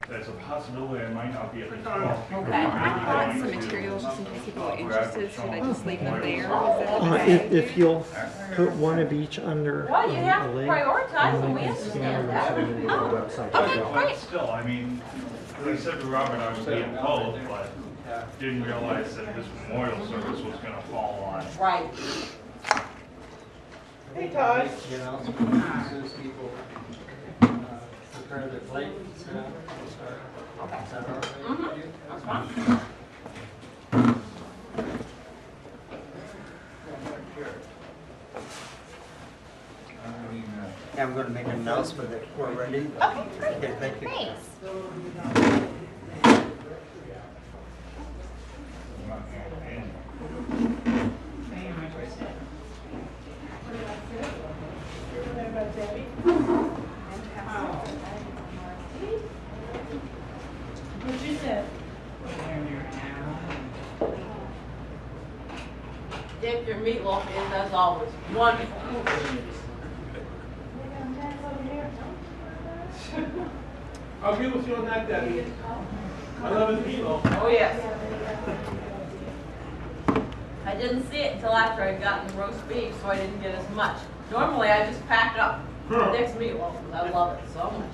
there's a possibility I might not be at the 12th. Okay. I brought some materials just in case people are interested. Should I just leave them there? Is that okay? If you'll put one of each under Well, you have a to link, prioritize, and we can understand scan that. them to the website. Okay, But great. still, I mean, as I said to Robert, I was being both, but didn't realize that this memorial service was gonna fall on. Right. Hey, Todd. You know, as soon as people prepare their plates, we'll start. Okay. Is that all right Mhm. with you? That's fine. Yeah, I'm gonna make an announcement that we're ready. Okay, great. Okay, thank you. Thanks. What you said? Dip your meatloaf in, as always. Wonderful. I'll agree with you on that, Debbie. I love his meatloaf. Oh, yes. I didn't see it until after I'd gotten the roast beef, so I didn't get as much. Normally, I just pack up the next meatloaf, because I love it so much.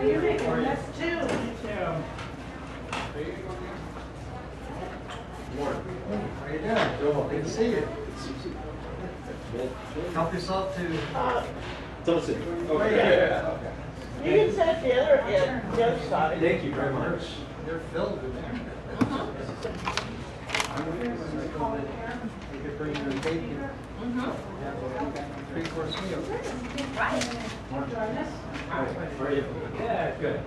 You're making a mess too. How you doing? Joel, good to see you. Help yourself to. Don't sit. Yeah. You can sit at the other end, the other side. Thank you very much. They're filled in there. You could bring your cake and Mm-hmm. have a three-course meal. Right. How are you? Yeah, good.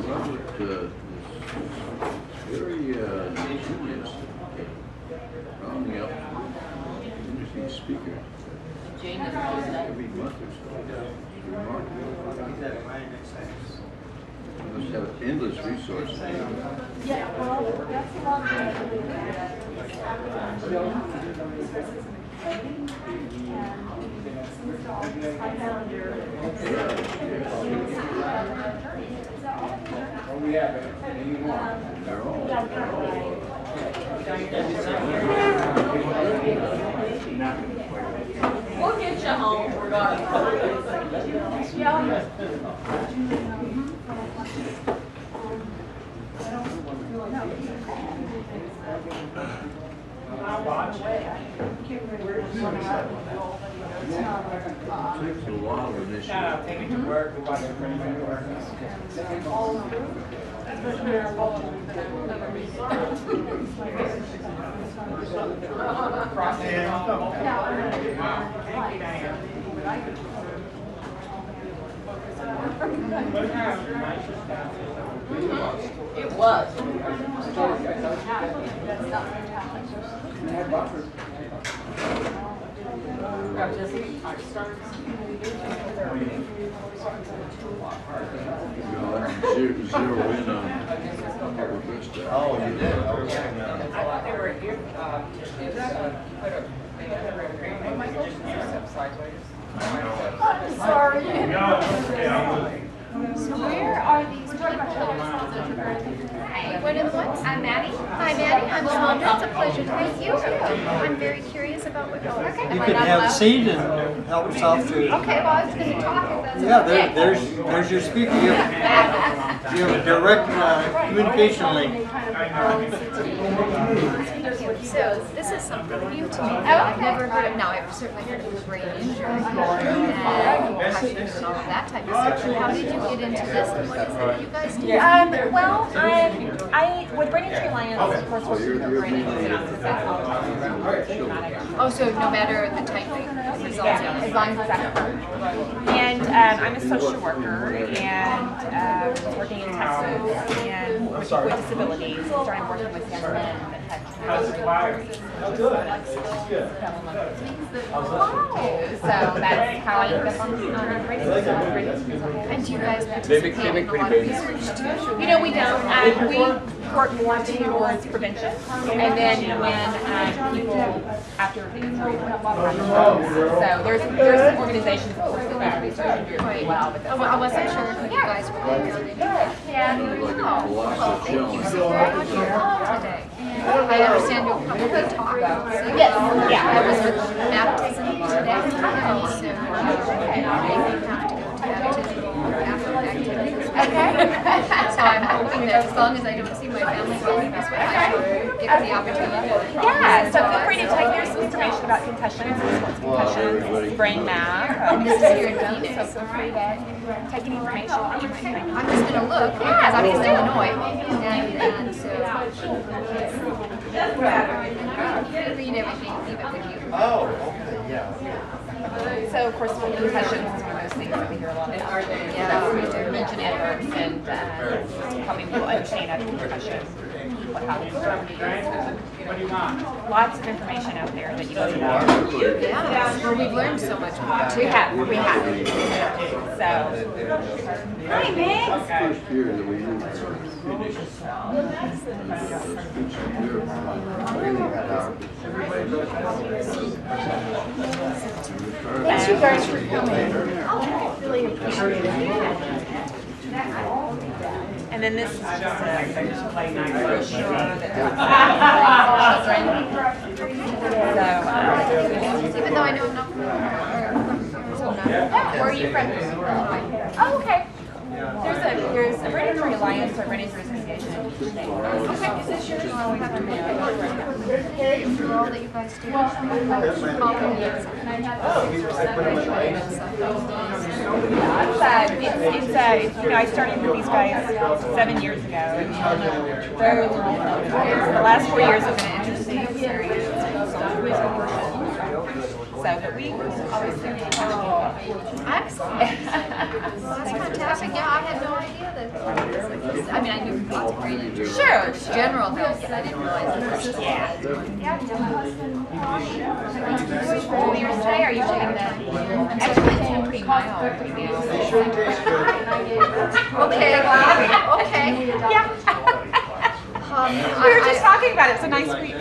Robert is very ingenious, rounding up interesting speaker Jane is upset. every month or so. Remarkable. He's at mine next time. You must have endless resources. Yeah, well, that's a lot of They're all. We'll get you home regardless. Takes a lot of initiative. Take it to work, we want to bring it to work. It was. Zero in on Upper Vista. Oh, you did? I thought they were here, Sorry. No, okay, I'm So where are these people? Hi, what in the woods? I'm Maddie. Hi, Maddie. I'm Sandra. It's a pleasure to meet you. I'm very curious about what. Oh, okay. You could have a seat and help yourself to. Okay, well, I was going to talk if that's Yeah, okay. there's your speaker. You have a direct communication link. So this is something new to me. I've never heard of. Now I've certainly heard of brain injury and concussions and all of that type of stuff. How did you get into this, and what is it you guys do? Well, I with Brain Injury Alliance, of course, we're super brain injuries and autism all the time. Oh, so no matter the type of results, As long as it's after. And I'm a social worker and working in Texas and working with disabilities. Started working with young men that had so that's how I ended up on brain injuries. and do you guys participate in a lot of research too? You know, we don't. We work more towards prevention, and then when people after the injury, so there's some organizations that work with that research and do it really well. But I wasn't sure if you guys were really into that. yeah. Well, thank you so very much for your help today. I understand you'll probably talk about this. Yes. I was with baptism today, and so I have to go to baptism after activities. Okay. So I'm hoping that as long as I don't see my family following this way, I will get the opportunity to Yeah, so feel free to take there's some information about concussions, sports concussions, brain map. This is here in Phoenix. So feel free to take any information. I'm just going to look, because I'm in Illinois, and so read everything, leave it with you. Oh, okay, yeah. So of course, concussions is one of those things that we hear a lot about. Prevention efforts and helping people understand after concussion what happens. Lots of information out there that you can know. Yeah, well, we've learned so much about it. We have. So, hi, Biggs. First year that we used Thanks you guys for coming. Really appreciate it. And then this is just a brochure that Even though I know I'm not from where are you from? Oh, okay. There's a Brain Injury Alliance or Brain Injury Association. Okay. Is this yours? all that you guys do. You know, I started with these guys 7 years ago. And the last 4 years have been an interesting experience. So, but we always do. Excellent. Well, that's fantastic. Yeah, I had no idea that. I mean, I knew lots of brain injury. Sure. General health, but I didn't realize that. School years today, are you doing that? Actually, it's been pretty mild right now. Okay. Okay. Yeah. We were just talking about it. It's a nice week.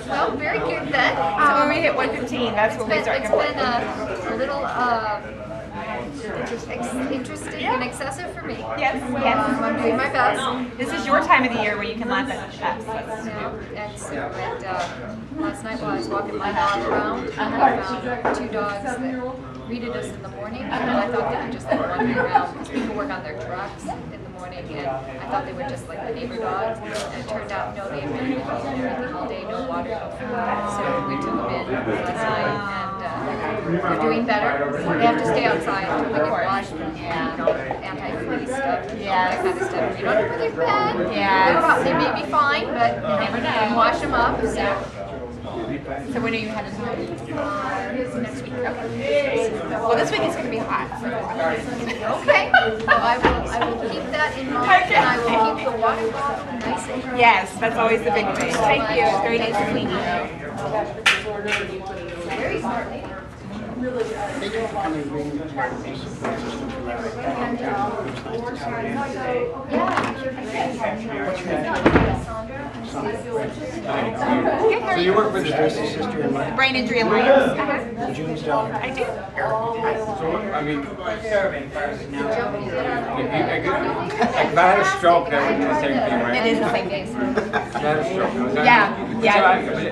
Well, very good then. So when we hit 115, that's when we start It's going. been a little interesting and excessive for me. Yes. I'm doing my best. This is your time of the year where you can laugh at us. And so last night while I was walking my dog around, I found 2 dogs that greeted us in the morning, and I thought they were just like wandering around because people work on their trucks in the morning, and I thought they were just like the neighbor dogs, and it turned out no, they had been eating everything all day, no water, no food. So we took them in last night, and they're doing better. They have to stay outside until they get washed, anti-flea stuff, that kind of stuff. You don't know where they've been. They may be fine, but you never know. And wash them up. So when are you headed home? Next week. Well, this week it's going to be hot. Okay. Well, I will keep that in mind, and I will keep the water bottle nice and dry. Yes, that's always the big thing. Thank you. It's very nice to meet you. Very smart lady. Thank you for coming and being part of this support system for me right now. It's nice to see you. So you work with the Tracy sister and my Brain Injury Alliance. June's daughter. I do. I mean, if I had a stroke, that would be the same thing, right? It is the same thing. If I had a stroke, was that? Yeah.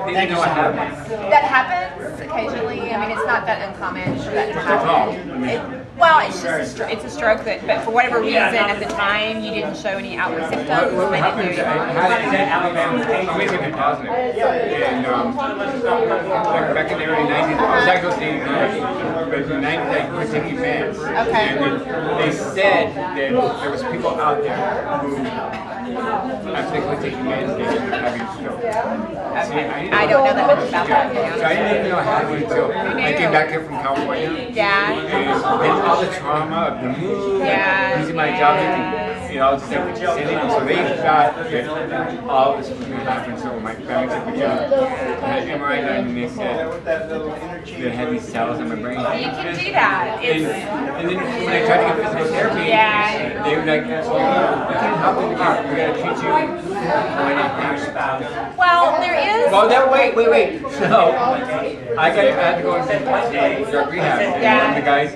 They didn't know what happened. That happens occasionally. I mean, it's not that uncommon for that to happen. Well, it's just it's a stroke that, but for whatever reason at the time you didn't show any outward symptoms. What They happened didn't is know I had Alabama, always been positive. And like back in the early 90s, I was diagnosed in the 80s, but in the 90s I quit taking meds. Okay. And they said that there was people out there who, after they quit taking meds, they were having a stroke. I don't know that much about that. So I didn't even know how to until I came back here from California. Yeah. And then all the trauma of the move, Yeah. losing my job, you know, just like sending them. So they thought that all this was going to happen. So my family took me out, had an MRI done, and they said they had these cells in my brain. You can do that. And then when I tried to get physical therapy, Yeah. they were like, we can't help you, we got to treat you. Well, there is. Well, no, wait. So, I had to go into drug rehab. Yeah. And the guys,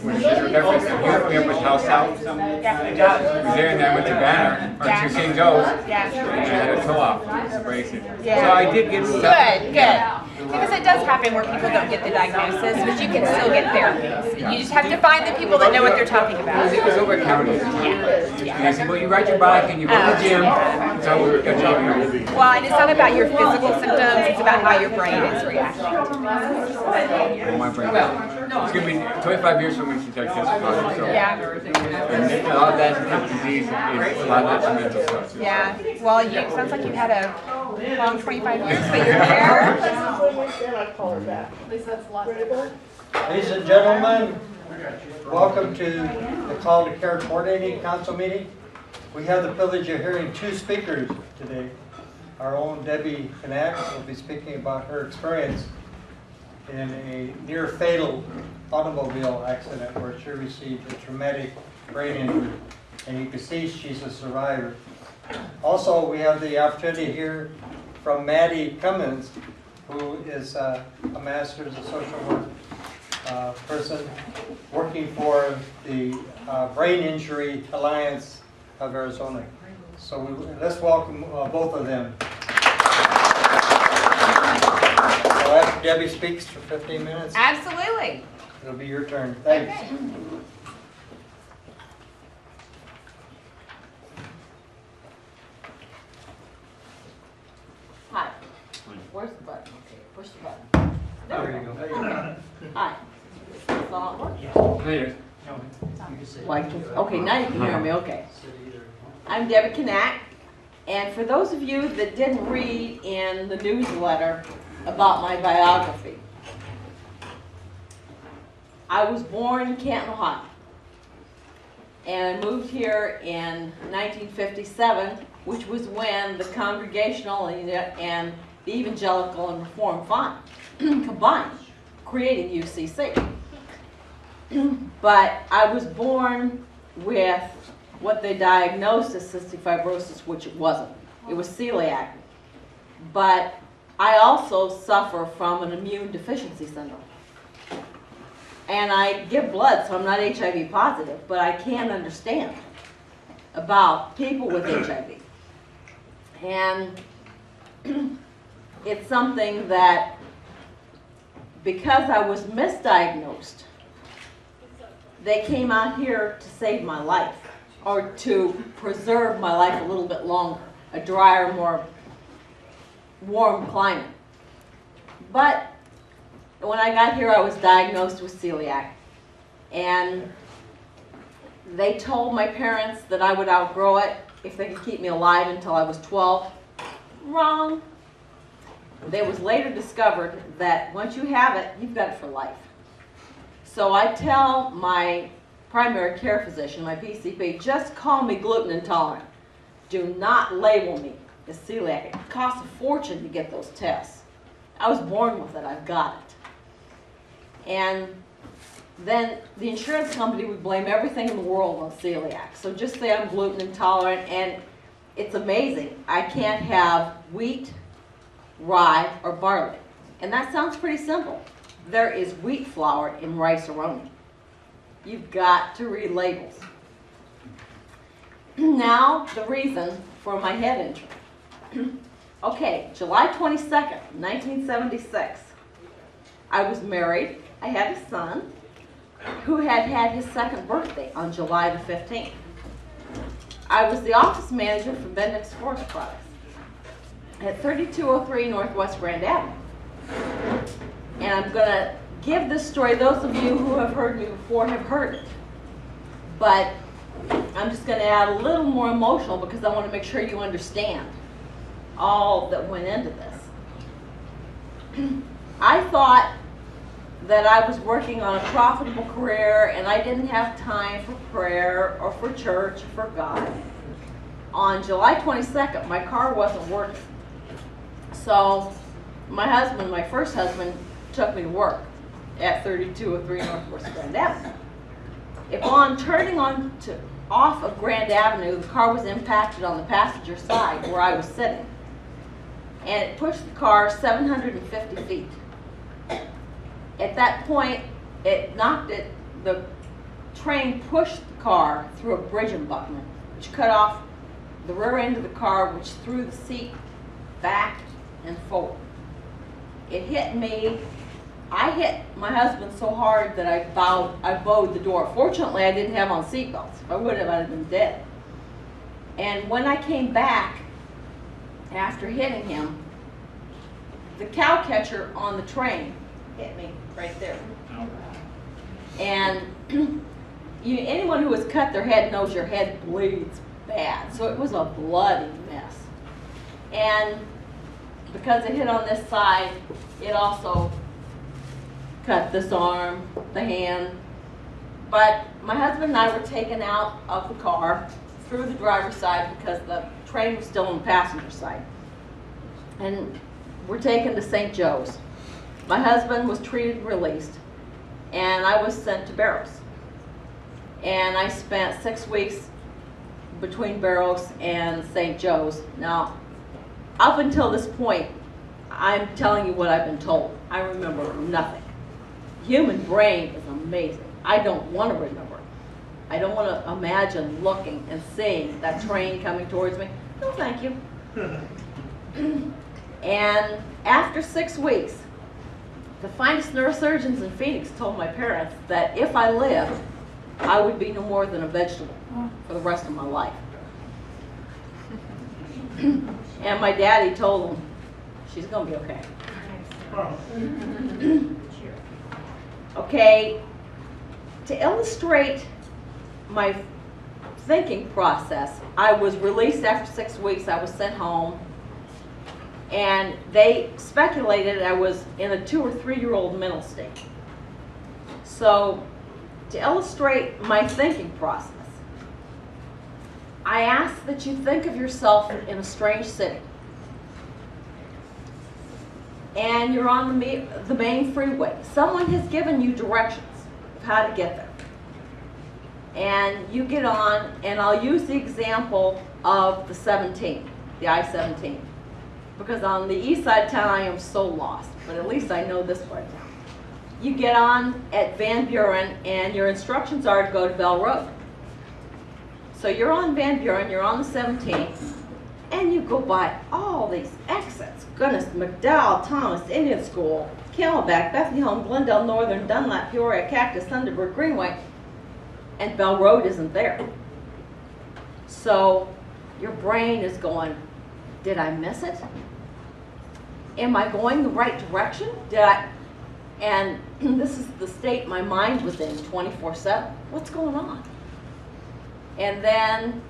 when the kids were different, so he hooked me up with House South. He was there, and then I went to Banner, or to St. Joe's, Yeah. and I had a toe off, braces. Yeah. So I did get stuff. Good. Because it does happen where people don't get the diagnosis, but you can still get therapy. You just have to find the people that know what they're talking about. It was over at County. Yeah. And they said, well, you ride your bike and you go to the gym. So we were going to Well, and it's not about your physical symptoms, it's about how your brain is reacting. my brain. It's going to be 25 years from when she takes this positive. So. Yeah. And a lot of that disease is a lot of that's mental stuff. Yeah. Well, you sounds like you've had a long 25 years, but you're there. Ladies and gentlemen, welcome to the Call to Care Coordinating Council meeting. We have the privilege of hearing two speakers today. Our own Debbie Knack will be speaking about her experience in a near fatal automobile accident where she received a traumatic brain injury. And you can see she's a survivor. Also, we have the opportunity to hear from Maddie Cummins, who is a master's of social work person working for the Brain Injury Alliance of Arizona. So let's welcome both of them. So after Debbie speaks for 15 minutes, Absolutely. it'll be your turn. Thanks. Okay. Hi. Where's the button? Okay, push the button. There you go. Hi. Is all working? Okay, now you can hear me, okay. I'm Debbie Knack, and for those of you that didn't read in the newsletter about my biography, I was born in Canton, Ohio, and I moved here in 1957, which was when the Congregational and the Evangelical and Reformed combined, creating UCC. But I was born with what they diagnosed as cystic fibrosis, which it wasn't. It was celiac. But I also suffer from an immune deficiency syndrome. And I give blood, so I'm not HIV positive, but I can understand about people with HIV. And it's something that, because I was misdiagnosed, they came out here to save my life, or to preserve my life a little bit longer, a drier, more warm climate. But when I got here, I was diagnosed with celiac. And they told my parents that I would outgrow it if they could keep me alive until I was 12. Wrong. It was later discovered that once you have it, you've got it for life. So I tell my primary care physician, my PCP, just call me gluten intolerant. Do not label me as celiac. It costs a fortune to get those tests. I was born with it. I've got it. And then the insurance company would blame everything in the world on celiac. So just say I'm gluten intolerant, and it's amazing. I can't have wheat, rye, or barley. And that sounds pretty simple. There is wheat flour in rice-a-roni. You've got to read labels. Now, the reason for my head injury. Okay, July 22nd, 1976. I was married. I had a son. who had had his second birthday on July the 15th. I was the office manager for Bendix Forest Products at 3203 Northwest Grand Avenue. And I'm going to give this story. Those of you who have heard me before have heard it. But I'm just going to add a little more emotional because I want to make sure you understand all that went into this. I thought that I was working on a profitable career and I didn't have time for prayer or for church or for God. On July 22nd, my car wasn't working. So my husband, my first husband, took me to work at 3203 Northwest Grand Avenue. Upon turning off of Grand Avenue, the car was impacted on the passenger side where I was sitting. And it pushed the car 750 feet. At that point, the train pushed the car through a bridge embankment, which cut off the rear end of the car, which threw the seat back and forward. It hit me. I hit my husband so hard that I bowed the door. Fortunately, I didn't have on seatbelts. If I would have, I'd have been dead. And when I came back after hitting him, the cow catcher on the train hit me right there. And anyone who has cut their head knows your head bleeds bad. So it was a bloody mess. And because it hit on this side, it also cut this arm, the hand. But my husband and I were taken out of the car through the driver's side because the train was still on the passenger side. And we're taken to St. Joe's. My husband was treated and released, and I was sent to Barrows. And I spent 6 weeks between Barrows and St. Joe's. Now, up until this point, I'm telling you what I've been told. I remember nothing. Human brain is amazing. I don't want to remember. I don't want to imagine looking and seeing that train coming towards me. No, thank you. And after 6 weeks, the finest neurosurgeons in Phoenix told my parents that if I lived, I would be no more than a vegetable for the rest of my life. And my daddy told them, she's going to be okay. Okay, to illustrate my thinking process, I was released after 6 weeks. I was sent home. And they speculated I was in a 2 or 3 year old mental state. So, to illustrate my thinking process, I ask that you think of yourself in a strange city. And you're on the main freeway. Someone has given you directions of how to get there. And you get on, and I'll use the example of the 17, the I-17. Because on the east side of town, I am so lost. But at least I know this part of town. You get on at Van Buren, and your instructions are to go to Bell Road. So you're on Van Buren, you're on the 17th, and you go by all these exits. Goodness, McDowell, Thomas, Indian School, Camelback, Bethany Home, Glendale Northern, Dunlap, Peoria, Cactus, Thunderbird, Greenway, and Bell Road isn't there. So your brain is going, did I miss it? Am I going the right direction? And this is the state my mind was in 24/7. What's going on? And then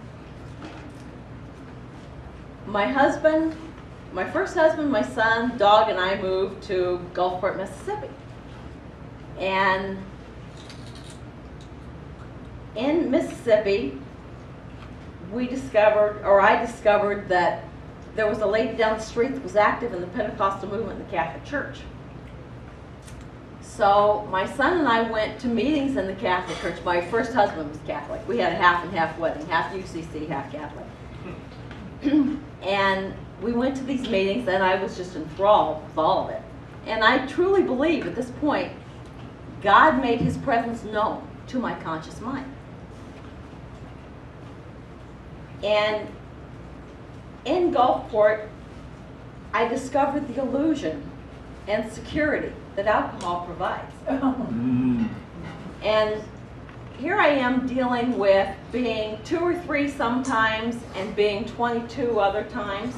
my husband, my first husband, my son, dog, and I moved to Gulfport, Mississippi. And in Mississippi, I discovered that there was a lady down the street that was active in the Pentecostal movement in the Catholic Church. So my son and I went to meetings in the Catholic Church. My first husband was Catholic. We had a half and half wedding, half UCC, half Catholic. And we went to these meetings, and I was just enthralled with all of it. And I truly believe at this point, God made his presence known to my conscious mind. And in Gulfport, I discovered the illusion and security that alcohol provides. And here I am dealing with being 2 or 3 sometimes and being 22 other times.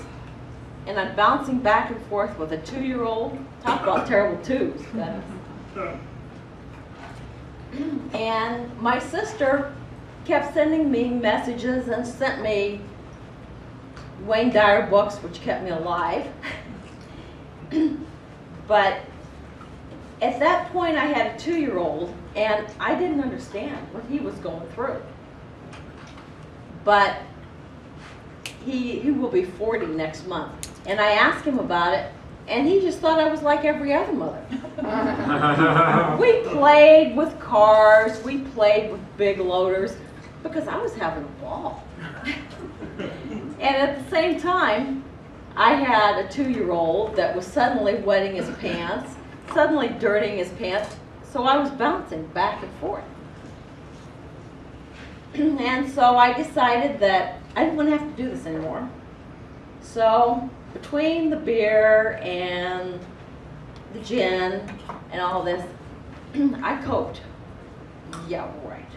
And I'm bouncing back and forth with a 2-year-old. Talk about terrible twos. And my sister kept sending me messages and sent me Wayne Dyer books, which kept me alive. But at that point, I had a 2-year-old, and I didn't understand what he was going through. But he will be 40 next month. And I asked him about it, and he just thought I was like every other mother. We played with cars, we played with big loaders, because I was having a ball. And at the same time, I had a 2-year-old that was suddenly wetting his pants, suddenly dirtying his pants, so I was bouncing back and forth. And so I decided that I didn't want to have to do this anymore. So between the beer and the gin and all this, I coped. Yeah, right.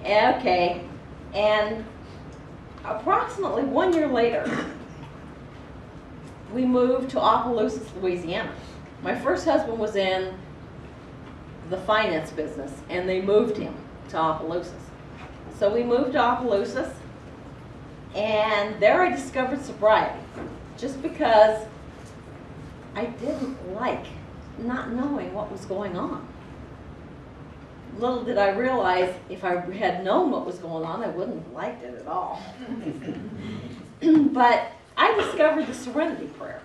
Okay, and approximately 1 year later, we moved to Opelousas, Louisiana. My first husband was in the finance business, and they moved him to Opelousas. So we moved to Opelousas, and there I discovered sobriety, just because I didn't like not knowing what was going on. Little did I realize, if I had known what was going on, I wouldn't have liked it at all. But I discovered the Serenity Prayer.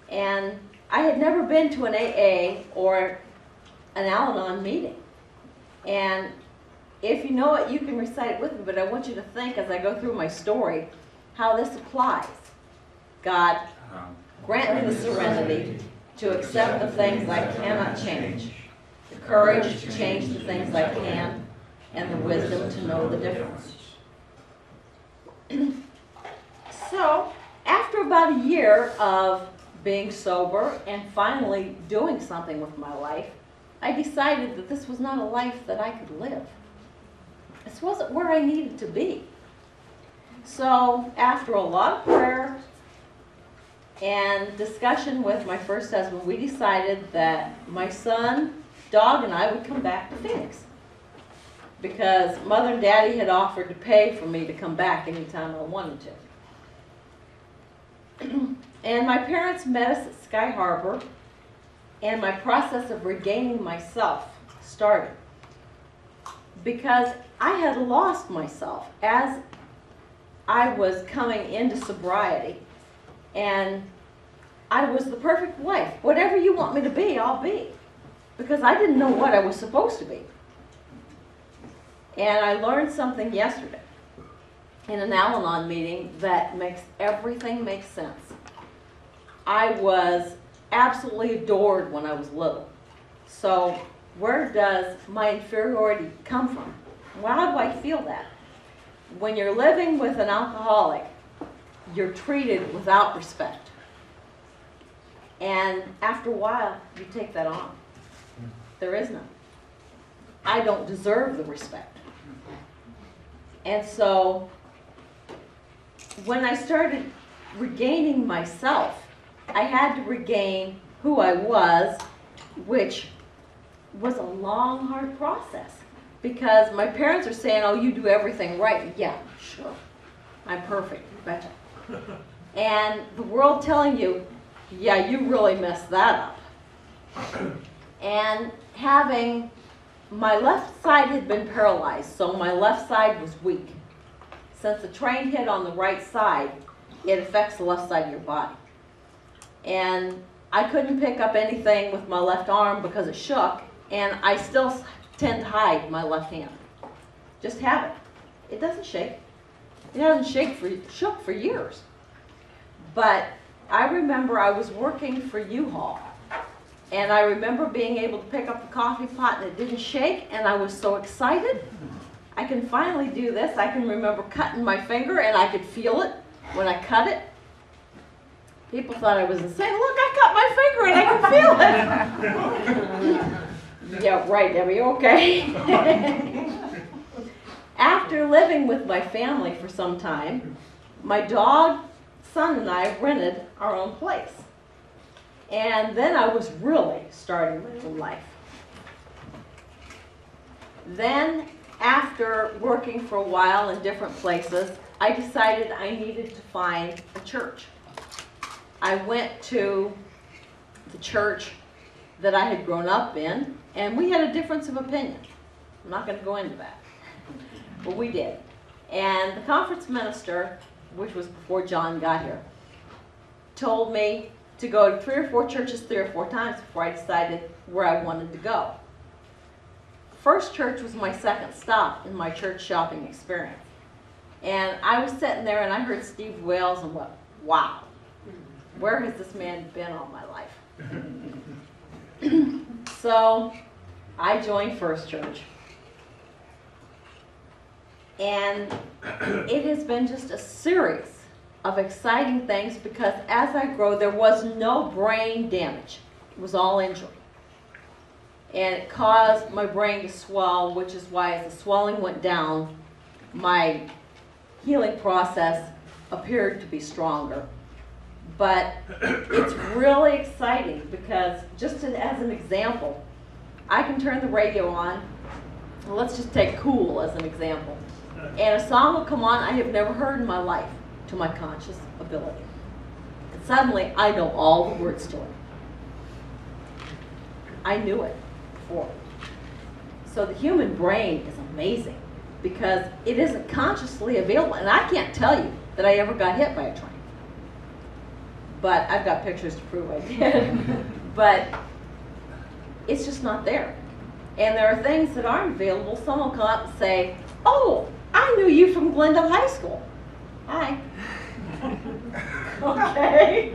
And I had never been to an AA or an Al-Anon meeting. And if you know it, you can recite it with me, but I want you to think, as I go through my story, how this applies. God, grant me the serenity to accept the things I cannot change, the courage to change the things I can, and the wisdom to know the difference. So, after about a year of being sober and finally doing something with my life, I decided that this was not a life that I could live. This wasn't where I needed to be. So, after a lot of prayer and discussion with my first husband, we decided that my son, dog, and I would come back to Phoenix, because Mother and Daddy had offered to pay for me to come back anytime I wanted to. And my parents met us at Sky Harbor, and my process of regaining myself started, because I had lost myself as I was coming into sobriety, and I was the perfect wife. Whatever you want me to be, I'll be, because I didn't know what I was supposed to be. And I learned something yesterday in an Al-Anon meeting that makes everything make sense. I was absolutely adored when I was little. So where does my inferiority come from? Well, how do I feel that? When you're living with an alcoholic, you're treated without respect. And after a while, you take that on. There is none. I don't deserve the respect. And so when I started regaining myself, I had to regain who I was, which was a long, hard process. Because my parents are saying, oh, you do everything right. Yeah, sure. I'm perfect, you betcha. And the world telling you, yeah, you really messed that up. And having, my left side had been paralyzed, so my left side was weak. Since the train hit on the right side, it affects the left side of your body. And I couldn't pick up anything with my left arm because it shook, and I still tend to hide my left hand. Just have it. It doesn't shake. It hasn't shook for years. But I remember I was working for U-Haul, and I remember being able to pick up the coffee pot and it didn't shake, and I was so excited. I can finally do this. I can remember cutting my finger, and I could feel it when I cut it. People thought I was insane. Look, I cut my finger and I can feel it. Yeah, right, Debbie, okay. After living with my family for some time, my dog, son, and I rented our own place. And then I was really starting my new life. Then, after working for a while in different places, I decided I needed to find a church. I went to the church that I had grown up in, and we had a difference of opinion. I'm not going to go into that, but we did. And the conference minister, which was before John got here, told me to go to 3 or 4 churches 3 or 4 times before I decided where I wanted to go. First church was my second stop in my church shopping experience. And I was sitting there and I heard Steve Wales and went, wow, where has this man been all my life? So I joined First Church. And it has been just a series of exciting things because as I grow, there was no brain damage. It was all injury. And it caused my brain to swell, which is why as the swelling went down, my healing process appeared to be stronger. But it's really exciting because, just as an example, I can turn the radio on. Let's just take Cool as an example. And a song will come on I have never heard in my life to my conscious ability. And suddenly, I know all the words to it. I knew it before. So the human brain is amazing because it isn't consciously available. And I can't tell you that I ever got hit by a train. But I've got pictures to prove I did. But it's just not there. And there are things that aren't available. Someone will come up and say, oh, I knew you from Glendale High School. Hi. Okay.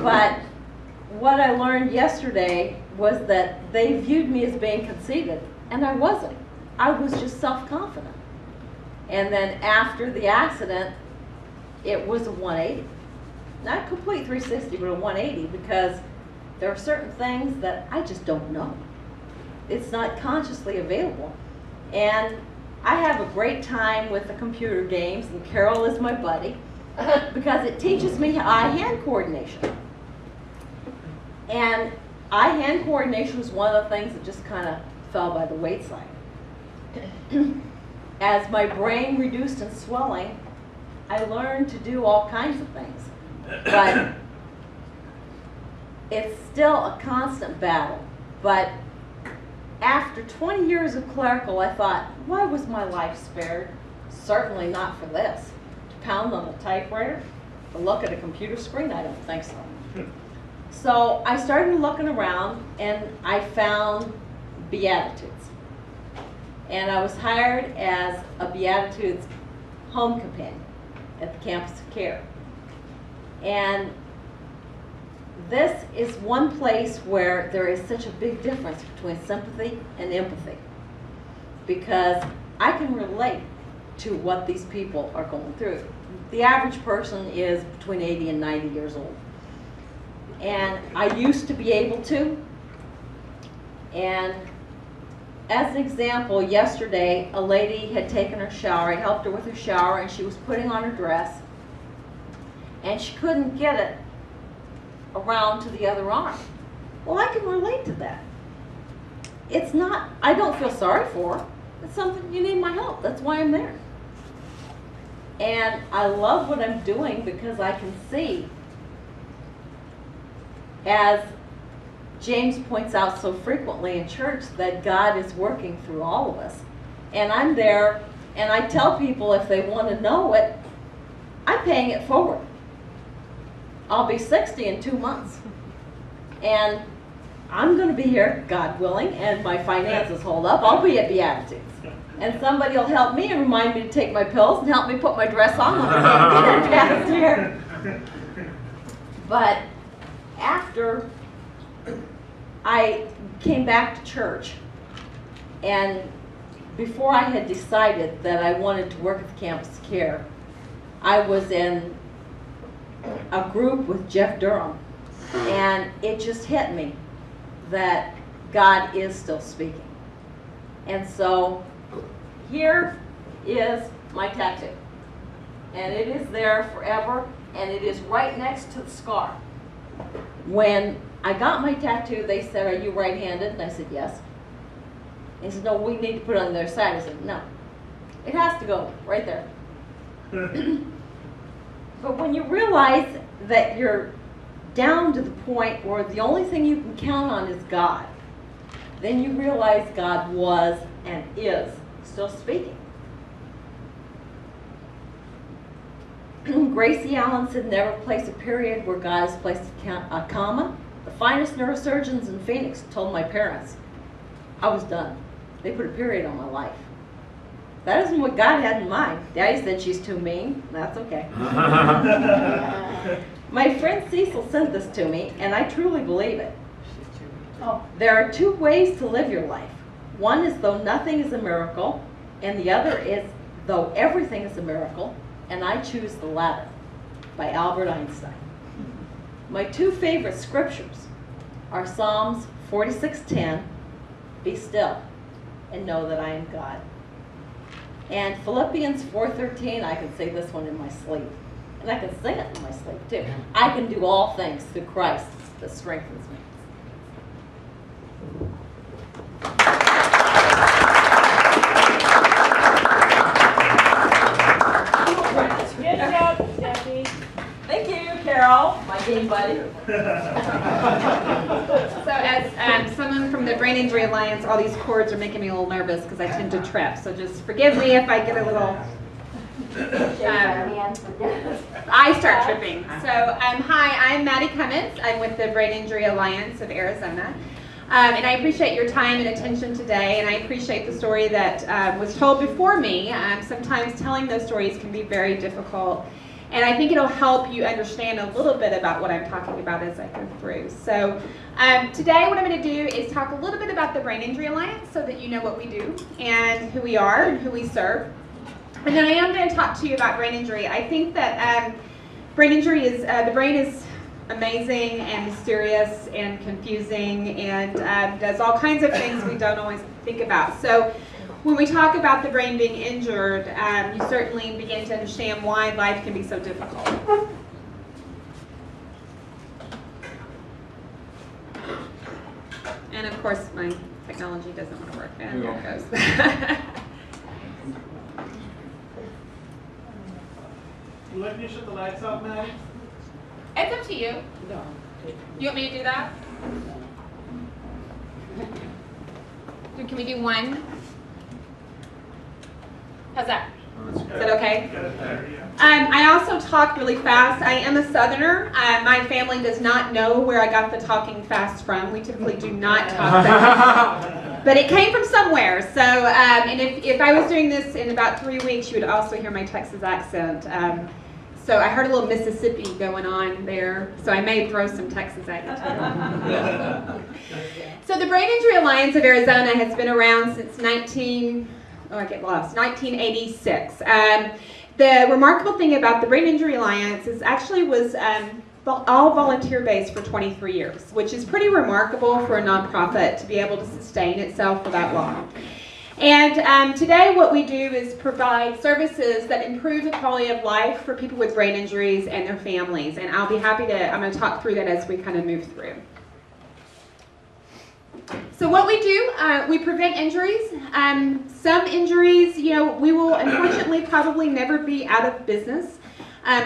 But what I learned yesterday was that they viewed me as being conceited, and I wasn't. I was just self-confident. And then after the accident, it was a 180. Not a complete 360, but a 180 because there are certain things that I just don't know. It's not consciously available. And I have a great time with the computer games, and Carol is my buddy, because it teaches me eye-hand coordination. And eye-hand coordination was one of the things that just kind of fell by the wayside. As my brain reduced in swelling, I learned to do all kinds of things. But it's still a constant battle. But after 20 years of clerical, I thought, why was my life spared? Certainly not for this. To pound on a typewriter, to look at a computer screen, I don't think so. So I started looking around and I found Beatitudes. And I was hired as a Beatitudes home companion at the Campus of Care. And this is one place where there is such a big difference between sympathy and empathy, because I can relate to what these people are going through. The average person is between 80 and 90 years old. And I used to be able to. And as an example, yesterday a lady had taken her shower. I helped her with her shower and she was putting on her dress. And she couldn't get it around to the other arm. Well, I can relate to that. It's not, I don't feel sorry for her. It's something you need my help. That's why I'm there. And I love what I'm doing because I can see, as James points out so frequently in church, that God is working through all of us. And I'm there, and I tell people if they want to know it, I'm paying it forward. I'll be 60 in 2 months. And I'm going to be here, God willing, and my finances hold up. I'll be at Beatitudes. And somebody will help me and remind me to take my pills and help me put my dress on when I get past here. But after I came back to church, and before I had decided that I wanted to work at the Campus of Care, I was in a group with Jeff Durham, and it just hit me that God is still speaking. And so here is my tattoo. And it is there forever, and it is right next to the scar. When I got my tattoo, they said, "Are you right-handed?" And I said, "Yes." They said, "No, we need to put it on the other side." I said, "No. It has to go right there." But when you realize that you're down to the point where the only thing you can count on is God, then you realize God was and is still speaking. Gracie Allen said, "Never place a period where God has placed a comma." The finest neurosurgeons in Phoenix told my parents I was done. They put a period on my life. That isn't what God had in mind. Daddy said she's too mean. That's okay. My friend Cecil sent this to me, and I truly believe it. There are two ways to live your life. One is though nothing is a miracle, and the other is though everything is a miracle, and I choose the latter, by Albert Einstein. My two favorite scriptures are Psalms 46:10, "Be still and know that I am God." And Philippians 4:13, I can say this one in my sleep. And I can sing it in my sleep too. "I can do all things through Christ that strengthens me." Good job, Debbie. Thank you, Carol, my game buddy. So as someone from the Brain Injury Alliance, all these cords are making me a little nervous because I tend to trip. So just forgive me if I get a little, I start tripping. So hi, I'm Maddie Cummins. I'm with the Brain Injury Alliance of Arizona. And I appreciate your time and attention today, and I appreciate the story that was told before me. Sometimes telling those stories can be very difficult. And I think it'll help you understand a little bit about what I'm talking about as I go through. So today what I'm going to do is talk a little bit about the Brain Injury Alliance so that you know what we do and who we are and who we serve. And then I am going to talk to you about brain injury. I think that brain injury is, the brain is amazing and mysterious and confusing and does all kinds of things we don't always think about. So when we talk about the brain being injured, you certainly begin to understand why life can be so difficult. And of course, my technology doesn't want to work. And there it goes. You let me shut the lights off, Maddie? It's up to you. You want me to do that? Can we do one? How's that? Is that okay? I also talk really fast. I am a Southerner. My family does not know where I got the talking fast from. We typically do not talk fast. But it came from somewhere. So, and if I was doing this in about 3 weeks, you would also hear my Texas accent. So I heard a little Mississippi going on there. So I may throw some Texas at you too. So the Brain Injury Alliance of Arizona has been around since 1986. The remarkable thing about the Brain Injury Alliance is actually was all volunteer based for 23 years, which is pretty remarkable for a nonprofit to be able to sustain itself for that long. And today what we do is provide services that improve the quality of life for people with brain injuries and their families. And I'll be happy to, I'm going to talk through that as we kind of move through. So what we do, we prevent injuries. Some injuries, you know, we will unfortunately probably never be out of business.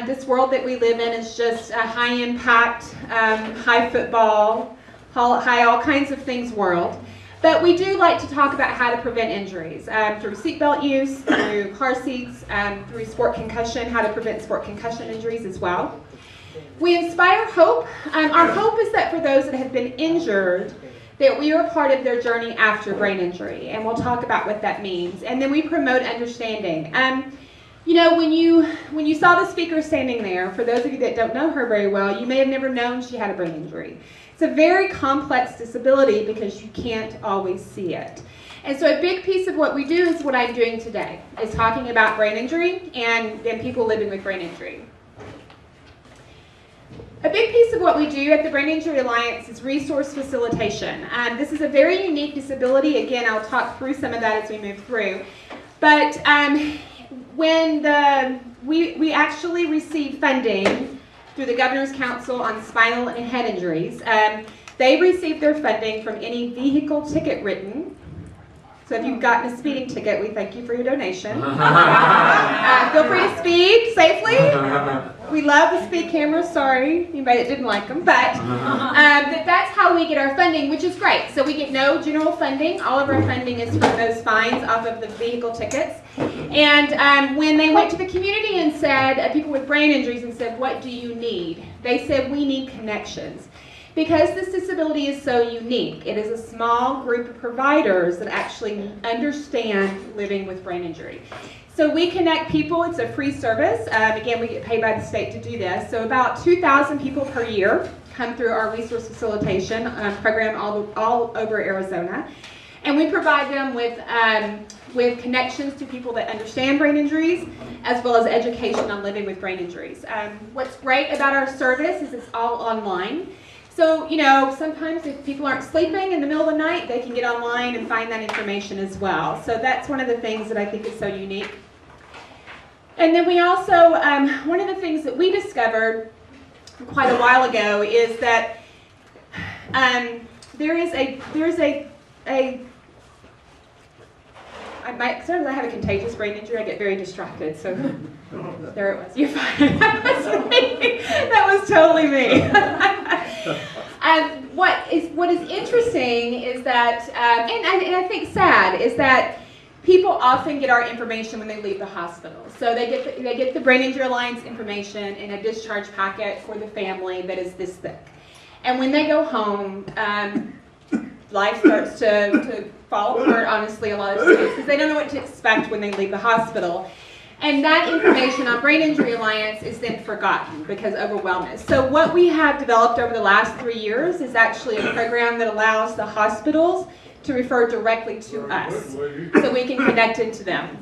This world that we live in is just a high impact, high football, high all kinds of things world. But we do like to talk about how to prevent injuries through seatbelt use, through car seats, through sport concussion, how to prevent sport concussion injuries as well. We inspire hope. Our hope is that for those that have been injured, that we are part of their journey after brain injury, and we'll talk about what that means. And then we promote understanding. You know, when you saw the speaker standing there, for those of you that don't know her very well, you may have never known she had a brain injury. It's a very complex disability because you can't always see it. And so a big piece of what we do is what I'm doing today, is talking about brain injury and people living with brain injury. A big piece of what we do at the Brain Injury Alliance is resource facilitation. This is a very unique disability. Again, I'll talk through some of that as we move through. But when we actually receive funding through the Governor's Council on Spinal and Head Injuries. They receive their funding from any vehicle ticket written. So if you've gotten a speeding ticket, we thank you for your donation. Feel free to speed safely. We love the speed cameras, sorry, anybody that didn't like them. But that's how we get our funding, which is great. So we get no general funding. All of our funding is from those fines off of the vehicle tickets. And when they went to the community and said, people with brain injuries, and said, what do you need? They said, we need connections. Because this disability is so unique, it is a small group of providers that actually understand living with brain injury. So we connect people, it's a free service. Again, we get paid by the state to do this. So about 2,000 people per year come through our resource facilitation program all over Arizona. And we provide them with connections to people that understand brain injuries, as well as education on living with brain injuries. What's great about our service is it's all online. So, you know, sometimes if people aren't sleeping in the middle of the night, they can get online and find that information as well. So that's one of the things that I think is so unique. And then we also, one of the things that we discovered quite a while ago is that there's a sometimes I have a contagious brain injury. I get very distracted. So there it was. You're fine. That was me. That was totally me. What is interesting is that, and I think sad, is that people often get our information when they leave the hospital. So they get the Brain Injury Alliance information in a discharge packet for the family that is this thick. And when they go home, life starts to fall apart, honestly, a lot of times, because they don't know what to expect when they leave the hospital. And that information on Brain Injury Alliance is then forgotten because of overwhelmness. So what we have developed over the last 3 years is actually a program that allows the hospitals to refer directly to us, so we can connect into them.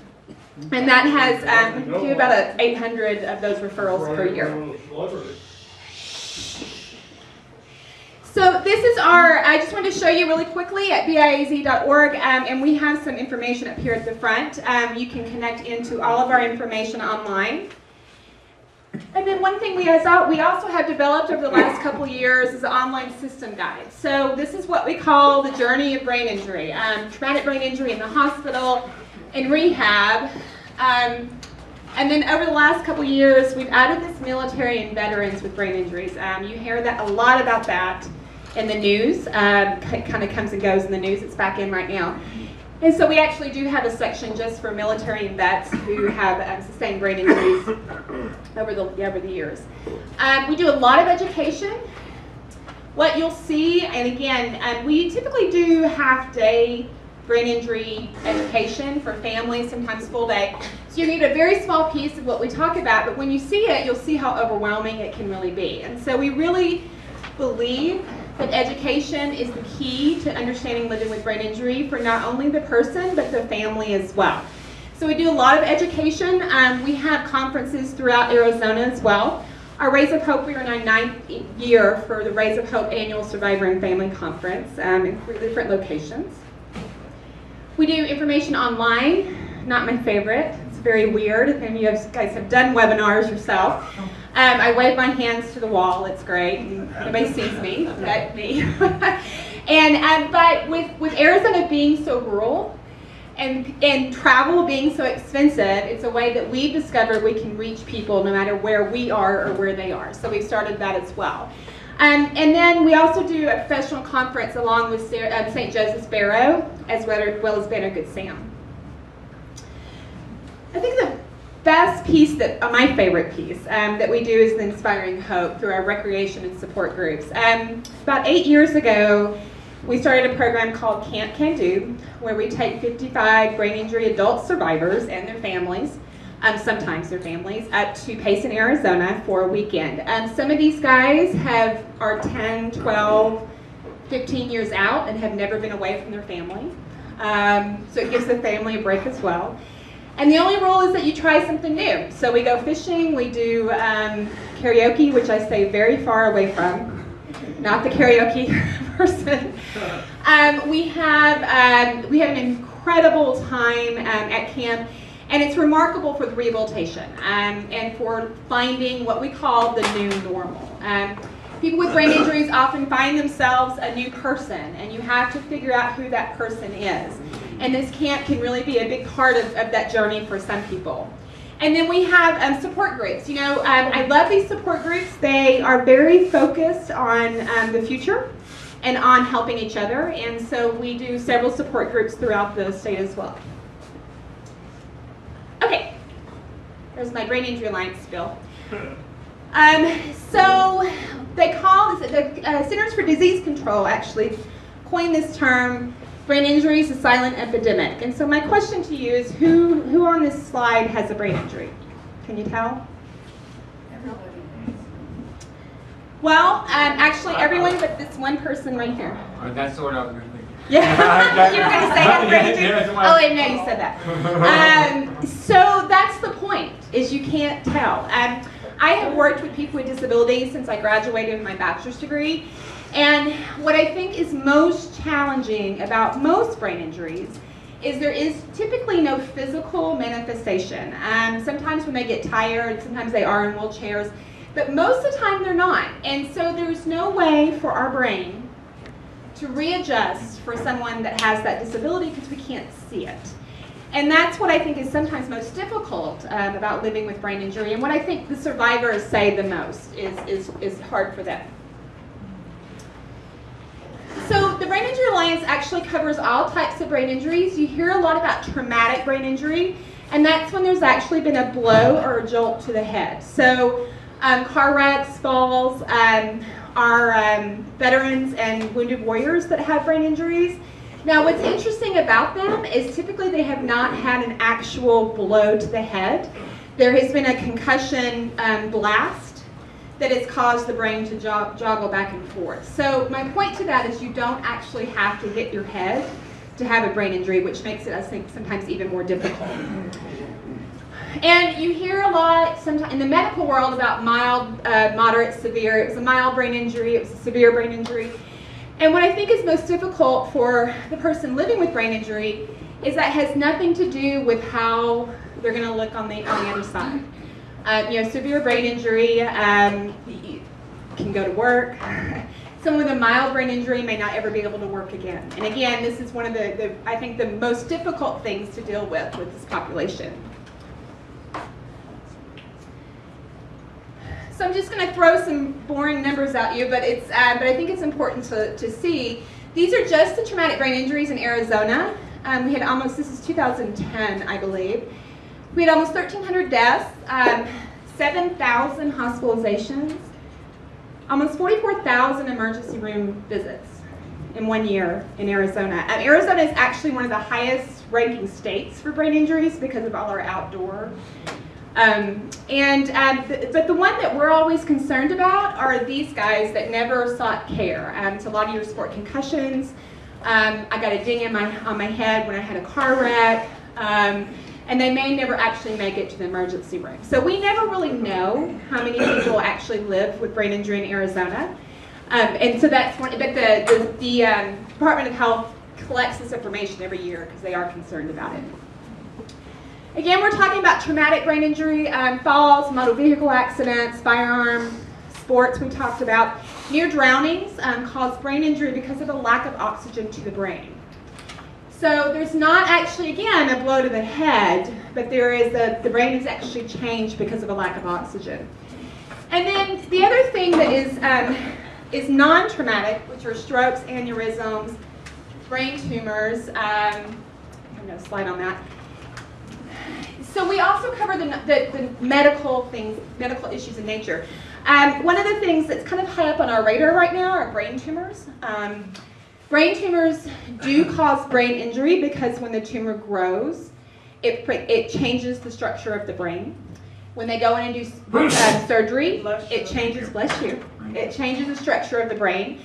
And that has, we do about 800 of those referrals per year. So this is I just wanted to show you really quickly at biaz.org, and we have some information up here at the front. You can connect into all of our information online. And then one thing we also have developed over the last couple years is an online system guide. So this is what we call the journey of brain injury, traumatic brain injury in the hospital, in rehab. And then over the last couple years, we've added this military and veterans with brain injuries. You hear that a lot about that in the news. It kind of comes and goes in the news. It's back in right now. And so we actually do have a section just for military and vets who have sustained brain injuries over the years. We do a lot of education. What you'll see, and again, we typically do half-day brain injury education for families, sometimes full day. So you get a very small piece of what we talk about, but when you see it, you'll see how overwhelming it can really be. And so we really believe that education is the key to understanding living with brain injury for not only the person, but the family as well. So we do a lot of education. We have conferences throughout Arizona as well. Our Rays of Hope, we are in our 9th year for the Rays of Hope Annual Survivor and Family Conference in 3 different locations. We do information online, not my favorite. It's very weird if any of you guys have done webinars yourself. I wave my hands to the wall, it's great. Nobody sees me, but me. But with Arizona being so rural and travel being so expensive, it's a way that we've discovered we can reach people no matter where we are or where they are. So we've started that as well. And then we also do a professional conference along with St. Joseph's Barrow, as well as Banner Good Sam. I think the best piece, my favorite piece that we do is the Inspiring Hope through our recreation and support groups. About 8 years ago, we started a program called Can't Can Do, where we take 55 brain injury adult survivors and their families, sometimes their families, up to Payson, Arizona for a weekend. Some of these guys are 10, 12, 15 years out and have never been away from their family. So it gives the family a break as well. And the only rule is that you try something new. So we go fishing, we do karaoke, which I stay very far away from, not the karaoke person. We have an incredible time at camp, and it's remarkable for the rehabilitation and for finding what we call the new normal. People with brain injuries often find themselves a new person, and you have to figure out who that person is. And this camp can really be a big part of that journey for some people. And then we have support groups. You know, I love these support groups. They are very focused on the future and on helping each other. And so we do several support groups throughout the state as well. Okay, there's my Brain Injury Alliance spill. So they call this, the Centers for Disease Control actually coined this term, brain injury is a silent epidemic. And so my question to you is, who on this slide has a brain injury? Can you tell? Everybody. Well, actually everyone but this one person right here. Oh, that's sort of. Yeah, you were going to say that brain injury? Oh, wait, no, you said that. So that's the point, is you can't tell. I have worked with people with disabilities since I graduated with my bachelor's degree. And what I think is most challenging about most brain injuries is there is typically no physical manifestation. Sometimes when they get tired, sometimes they are in wheelchairs, but most of the time they're not. And so there's no way for our brain to readjust for someone that has that disability because we can't see it. And that's what I think is sometimes most difficult about living with brain injury, and what I think the survivors say the most is hard for them. So the Brain Injury Alliance actually covers all types of brain injuries. You hear a lot about traumatic brain injury, and that's when there's actually been a blow or a jolt to the head. So car wrecks, falls, are veterans and wounded warriors that have brain injuries. Now what's interesting about them is typically they have not had an actual blow to the head. There has been a concussion blast that has caused the brain to joggle back and forth. So my point to that is you don't actually have to hit your head to have a brain injury, which makes it, I think, sometimes even more difficult. And you hear a lot sometimes in the medical world about mild, moderate, severe. It was a mild brain injury, it was a severe brain injury. And what I think is most difficult for the person living with brain injury is that has nothing to do with how they're going to look on the other side. You know, severe brain injury can go to work. Someone with a mild brain injury may not ever be able to work again. And again, this is one of I think the most difficult things to deal with this population. So I'm just going to throw some boring numbers at you, but I think it's important to see. These are just the traumatic brain injuries in Arizona. We had almost, this is 2010, I believe. We had almost 1,300 deaths, 7,000 hospitalizations, almost 44,000 emergency room visits in 1 year in Arizona. Arizona is actually one of the highest ranking states for brain injuries because of all our outdoor. But the one that we're always concerned about are these guys that never sought care. So a lot of you report concussions. I got a ding on my head when I had a car wreck. And they may never actually make it to the emergency room. So we never really know how many people actually live with brain injury in Arizona. And so that's one, but the Department of Health collects this information every year because they are concerned about it. Again, we're talking about traumatic brain injury, falls, motor vehicle accidents, firearm, sports we talked about. Near drownings cause brain injury because of a lack of oxygen to the brain. So there's not actually, again, a blow to the head, but there is the brain is actually changed because of a lack of oxygen. And then the other thing that is non-traumatic, which are strokes, aneurysms, brain tumors. I have no slide on that. So we also cover the medical things, medical issues in nature. One of the things that's kind of high up on our radar right now are brain tumors. Brain tumors do cause brain injury because when the tumor grows, it changes the structure of the brain. When they go in and do surgery, it changes, bless you, it changes the structure of the brain.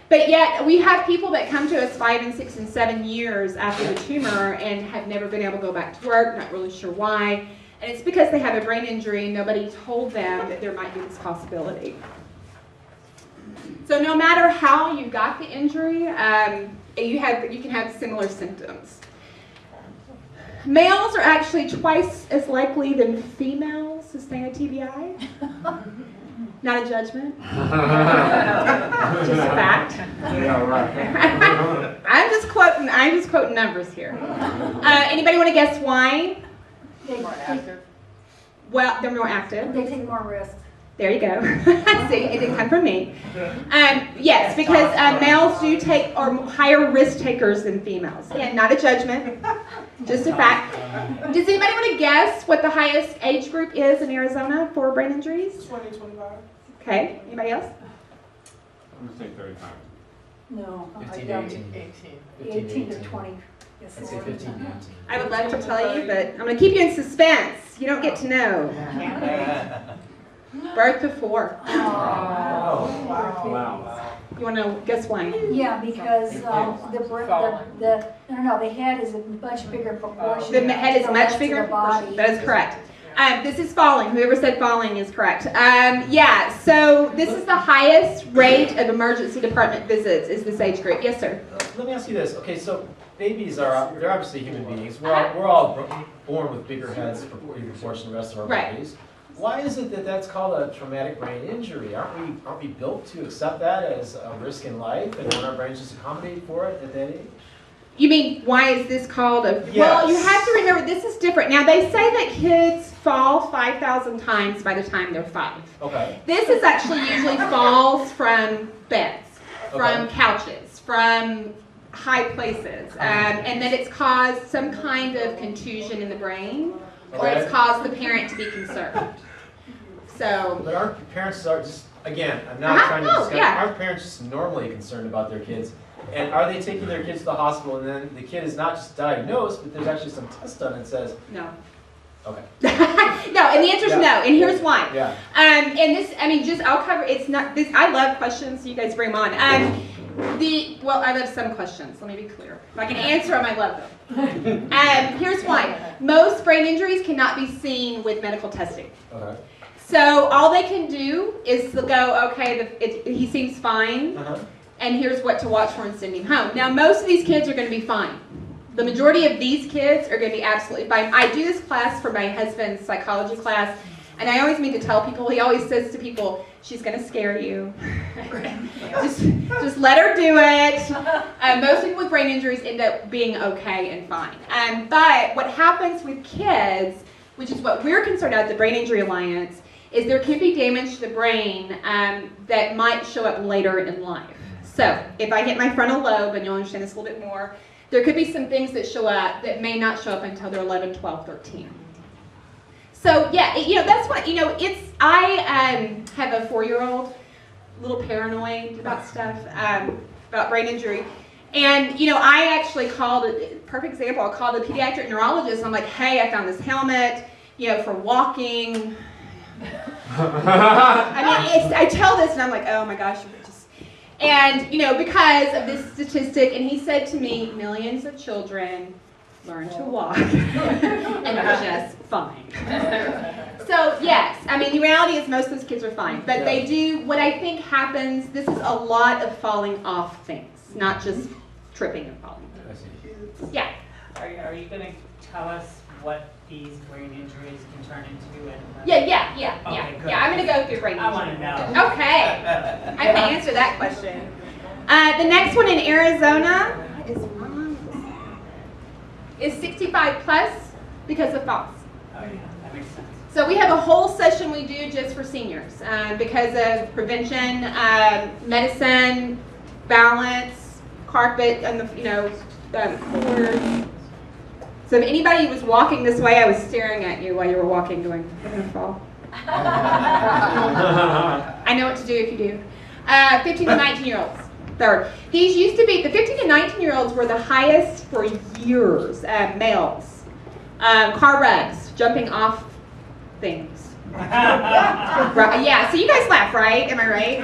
But yet, we have people that come to us 5 and 6 and 7 years after the tumor and have never been able to go back to work, not really sure why. And it's because they have a brain injury and nobody told them that there might be this possibility. So no matter how you got the injury, you can have similar symptoms. Males are actually twice as likely than females to sustain a TBI. Not a judgment. Just a fact. Yeah, right. I'm just quoting numbers here. Anybody want to guess why? Well, they're more active. They take more risks. There you go. See, it didn't come from me. Yes, because males do take are higher risk takers than females. Again, not a judgment, just a fact. Does anybody want to guess what the highest age group is in Arizona for brain injuries? 20, 25. Okay, anybody else? I'm gonna say 35. No. 15 to 18. 18 to 20. Yes, I'd say 15 to 18. I would love to tell you, but I'm going to keep you in suspense. You don't get to know. Birth to 4. Wow. You want to guess why? Yeah, because no, the head is a much bigger proportion. The head is to the much rest bigger. of the body. That is correct. This is falling. Whoever said falling is correct. Yeah, so this is the highest rate of emergency department visits is this age group. Yes, sir. Let me ask you this. Okay, so babies they're obviously human beings. We're all born with bigger heads proportion to the rest of our Right. bodies. Why is it that that's called a traumatic brain injury? Aren't we built to accept that as a risk in life and want our brains just accommodate for it at that age? You mean, why is this called a... Well, you have to remember, this is different. Now, they say that kids fall 5,000 times by the time they're 5. Okay. This is actually usually falls from beds, from couches, from high places, and that it's caused some kind of contusion in the brain, or it's caused the parent to be concerned. So... But aren't parents just, again, I'm not trying to discuss, aren't parents just normally concerned about their kids? And are they taking their kids to the hospital and then the kid is not just diagnosed, but there's actually some test done and says... No. Okay. No, and the answer is no, and here's why. Yeah. And this, I mean, I'll cover, it's not, this, I love questions, so you guys bring them on. Well, I love some questions, let me be clear. If I can answer them, I love them. Here's why. Most brain injuries cannot be seen with medical testing. Okay. So all they can do is to go, okay, he seems fine, and here's what to watch for and send him home. Now, most of these kids are going to be fine. The majority of these kids are going to be absolutely fine. I do this class for my husband's psychology class, and I always mean to tell people, he always says to people, she's going to scare you. just let her do it. Most people with brain injuries end up being okay and fine. But what happens with kids, which is what we're concerned about at the Brain Injury Alliance, is there can be damage to the brain that might show up later in life. So if I hit my frontal lobe, and you'll understand this a little bit more, there could be some things that show up that may not show up until they're 11, 12, 13. So yeah, that's what, I have a 4-year-old, a little paranoid about stuff, about brain injury. And, I actually called, perfect example, I called a pediatric neurologist, and I'm like, hey, I found this helmet, for walking. I tell this, and I'm like, oh my gosh, and, because of this statistic, and he said to me, millions of children learn to walk, and they're just fine. So, yes, the reality is most of those kids are fine. But they do, what I think happens, this is a lot of falling off things, not just tripping and falling. Yeah. Are you going to tell us what these brain injuries can turn into? Yeah. Okay, I'm going to go through brain injuries. I want to know. Okay. I can answer that question. The next one in Arizona is 65 plus because of falls. Oh, yeah, that makes sense. So we have a whole session we do just for seniors because of prevention, medicine, balance, carpet, and floors. So if anybody was walking this way, I was staring at you while you were walking, going, "I'm gonna fall." I know what to do if you do. 15 to 19-year-olds. Third. These used to be, the 15 to 19-year-olds were the highest for years, males. Car wrecks, jumping off things. Right, yeah, so you guys laugh, right? Am I right?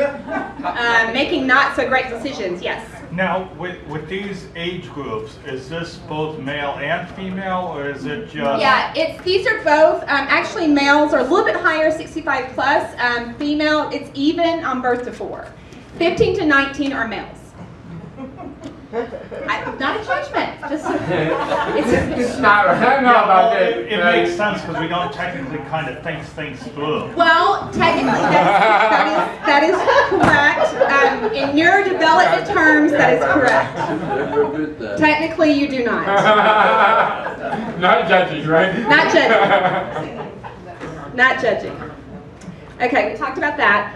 Making not so great decisions, yes. Now, with these age groups, is this both male and female, or is it just? Yeah, these are both, actually males are a little bit higher, 65 plus. Female, it's even on birth to 4. 15 to 19 are males. Not a judgment, just It's not, I don't know about that. It makes sense because we don't technically kind of think things through. well, technically that is correct. In neurodevelopment terms, that is correct. Technically, you do not. Not judging, right? Not judging. Not judging. Okay, we talked about that.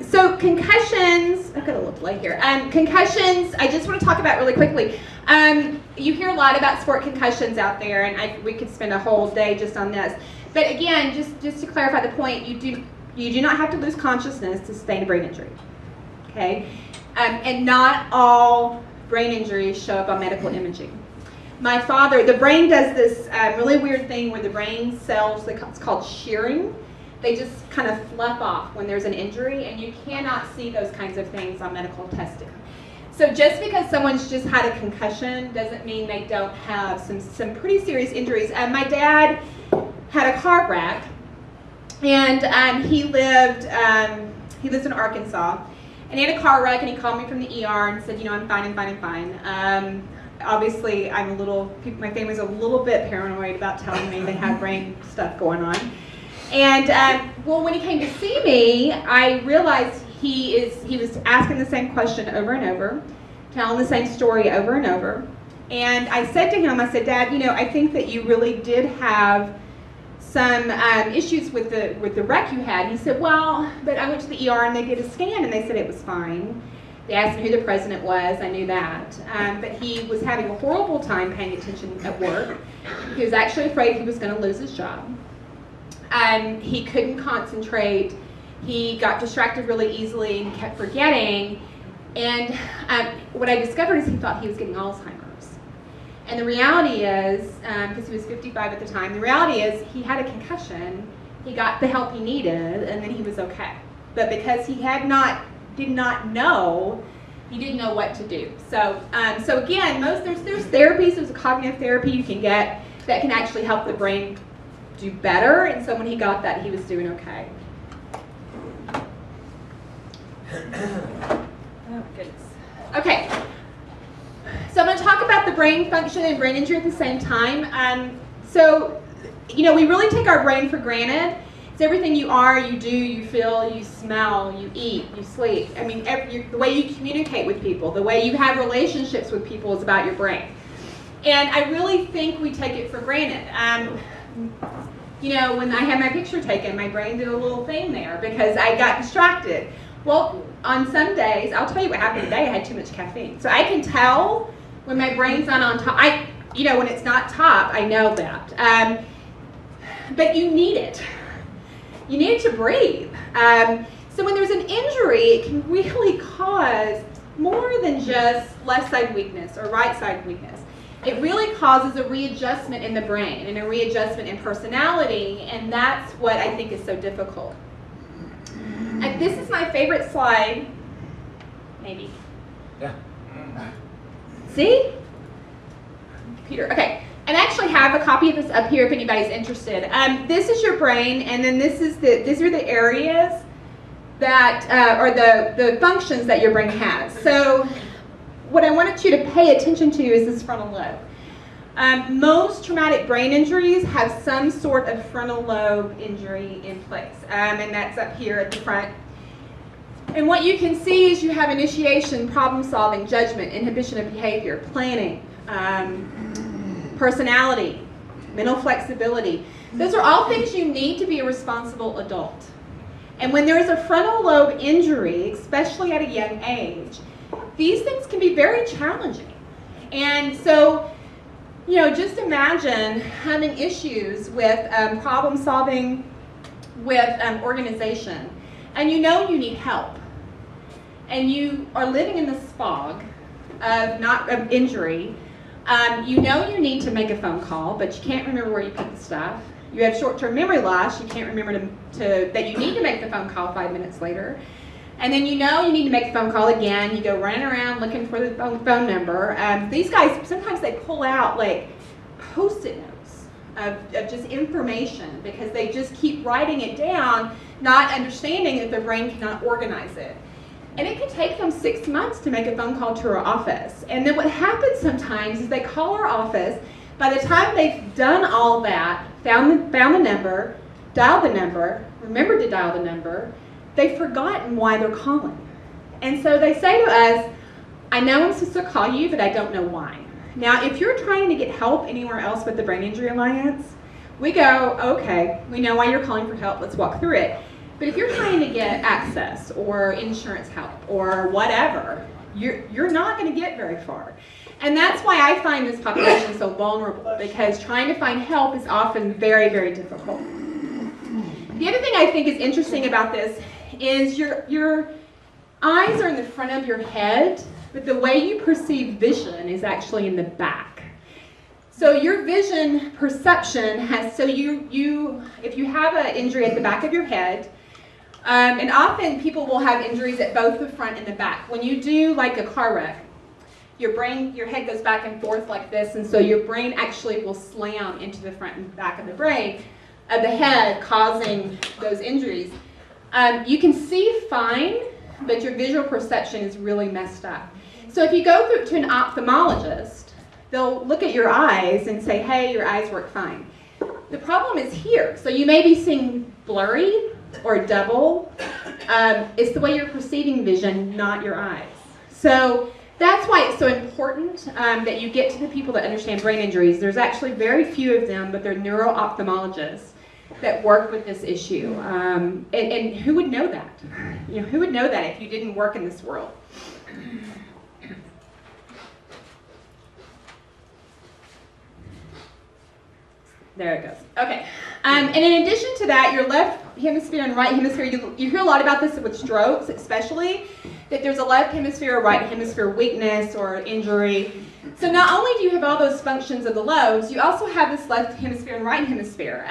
So concussions, I've got a little delay here. Concussions, I just want to talk about really quickly. You hear a lot about sport concussions out there, and we could spend a whole day just on this. But again, just to clarify the point, you do not have to lose consciousness to sustain a brain injury. Okay, and not all brain injuries show up on medical imaging. My father, the brain does this really weird thing where the brain cells, it's called shearing. They just kind of fluff off when there's an injury, and you cannot see those kinds of things on medical testing. So just because someone's just had a concussion doesn't mean they don't have some pretty serious injuries. My dad had a car wreck, and he lives in Arkansas, and he had a car wreck, and he called me from the ER and said, you know, I'm fine. Obviously, my family's a little bit paranoid about telling me they have brain stuff going on. And well, when he came to see me, I realized he was asking the same question over and over, telling the same story over and over. And I said to him, I said, Dad, you know, I think that you really did have some issues with the wreck you had. And he said, well, but I went to the ER and they did a scan and they said it was fine. They asked me who the president was. I knew that. But he was having a horrible time paying attention at work. He was actually afraid he was going to lose his job. He couldn't concentrate. He got distracted really easily and kept forgetting. And what I discovered is he thought he was getting Alzheimer's. And the reality is, because he was 55 at the time, the reality is he had a concussion. He got the help he needed, and then he was okay. But because he did not know, he didn't know what to do. So, so again, there's therapies. There's a cognitive therapy you can get that can actually help the brain do better, and so when he got that, he was doing okay. Oh goodness. Okay, so I'm going to talk about the brain function and brain injury at the same time. So, you know, we really take our brain for granted. It's everything you are, you do, you feel, you smell, you eat, you sleep. I mean, the way you communicate with people, the way you have relationships with people is about your brain. And I really think we take it for granted. You know, when I had my picture taken, my brain did a little thing there because I got distracted. Well, on some days, I'll tell you what happened today, I had too much caffeine. So I can tell when my brain's not on top. You know, when it's not top, I know that. But you need it. You need it to breathe. So when there's an injury, it can really cause more than just left side weakness or right side weakness. It really causes a readjustment in the brain and a readjustment in personality, and that's what I think is so difficult. And this is my favorite slide. Maybe. Yeah. See? Computer. Okay. And I actually have a copy of this up here if anybody's interested. This is your brain, and then these are the areas that, or the functions that your brain has. So what I wanted you to pay attention to is this frontal lobe. Most traumatic brain injuries have some sort of frontal lobe injury in place, and that's up here at the front. And what you can see is you have initiation, problem solving, judgment, inhibition of behavior, planning, personality, mental flexibility. Those are all things you need to be a responsible adult. And when there is a frontal lobe injury, especially at a young age, these things can be very challenging. And so, you know, just imagine having issues with problem solving, with organization, and you know you need help. And you are living in this fog of injury. You know you need to make a phone call, but you can't remember where you put the stuff. You have short-term memory loss. You can't remember that you need to make the phone call 5 minutes later. And then you know you need to make a phone call again. You go running around looking for the phone number. These guys, sometimes they pull out like Post-it notes of just information because they just keep writing it down, not understanding that their brain cannot organize it. And it can take them 6 months to make a phone call to our office. And then what happens sometimes is they call our office. By the time they've done all that, found the number, dialed the number, remembered to dial the number, they've forgotten why they're calling. And so they say to us, I know I'm supposed to call you, but I don't know why. Now, if you're trying to get help anywhere else with the Brain Injury Alliance, we go, okay, we know why you're calling for help, let's walk through it. But if you're trying to get access or insurance help or whatever, you're not going to get very far. And that's why I find this population so vulnerable, because trying to find help is often very, very difficult. The other thing I think is interesting about this is your eyes are in the front of your head, but the way you perceive vision is actually in the back. So your vision perception has, so if you have an injury at the back of your head, and often people will have injuries at both the front and the back. When you do like a car wreck, your head goes back and forth like this, and so your brain actually will slam into the front and back of the brain, of the head, causing those injuries. You can see fine, but your visual perception is really messed up. So if you go to an ophthalmologist, they'll look at your eyes and say, hey, your eyes work fine. The problem is here. So you may be seeing blurry or double. It's the way you're perceiving vision, not your eyes. So that's why it's so important that you get to the people that understand brain injuries. There's actually very few of them, but they're neuro-ophthalmologists that work with this issue. And who would know that? You know, who would know that if you didn't work in this world? There it goes. Okay. And in addition to that, your left hemisphere and right hemisphere, you hear a lot about this with strokes especially, that there's a left hemisphere or right hemisphere weakness or injury. So not only do you have all those functions of the lobes, you also have this left hemisphere and right hemisphere.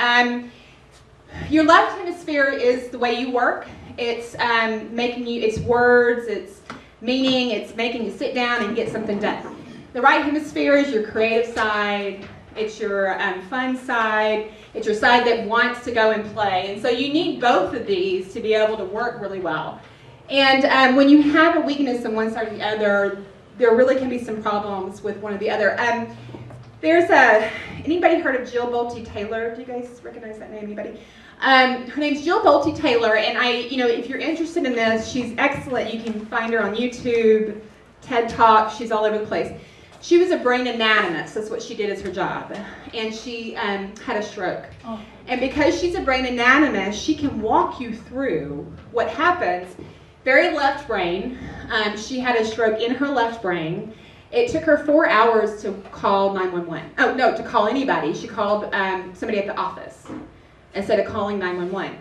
Your left hemisphere is the way you work. It's it's words, it's meaning, it's making you sit down and get something done. The right hemisphere is your creative side. It's your fun side. It's your side that wants to go and play. And so you need both of these to be able to work really well. And when you have a weakness on one side or the other, there really can be some problems with one or the other. Anybody heard of Jill Bolte Taylor? Do you guys recognize that name? Anybody? Her name's Jill Bolte Taylor, and if you're interested in this, she's excellent. You can find her on YouTube, TED Talk. She's all over the place. She was a brain anatomist. That's what she did as her job. And she had a stroke. Oh. And because she's a brain anatomist, she can walk you through what happens. Very left brain. She had a stroke in her left brain. It took her 4 hours to call 911. Oh, no, to call anybody. She called somebody at the office instead of calling 911.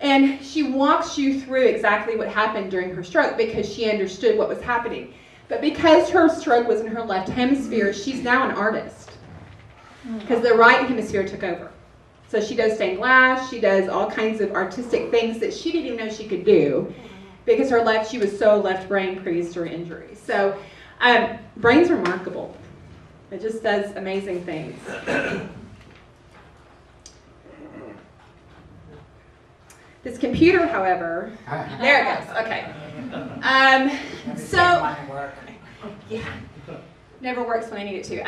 And she walks you through exactly what happened during her stroke because she understood what was happening. But because her stroke was in her left hemisphere, she's now an artist because the right hemisphere took over. So she does stained glass, she does all kinds of artistic things that she didn't even know she could do because she was so left brain previous to her injury. So brain's remarkable. It just does amazing things. This computer, however, there it goes, okay. Yeah, never works when I need it to.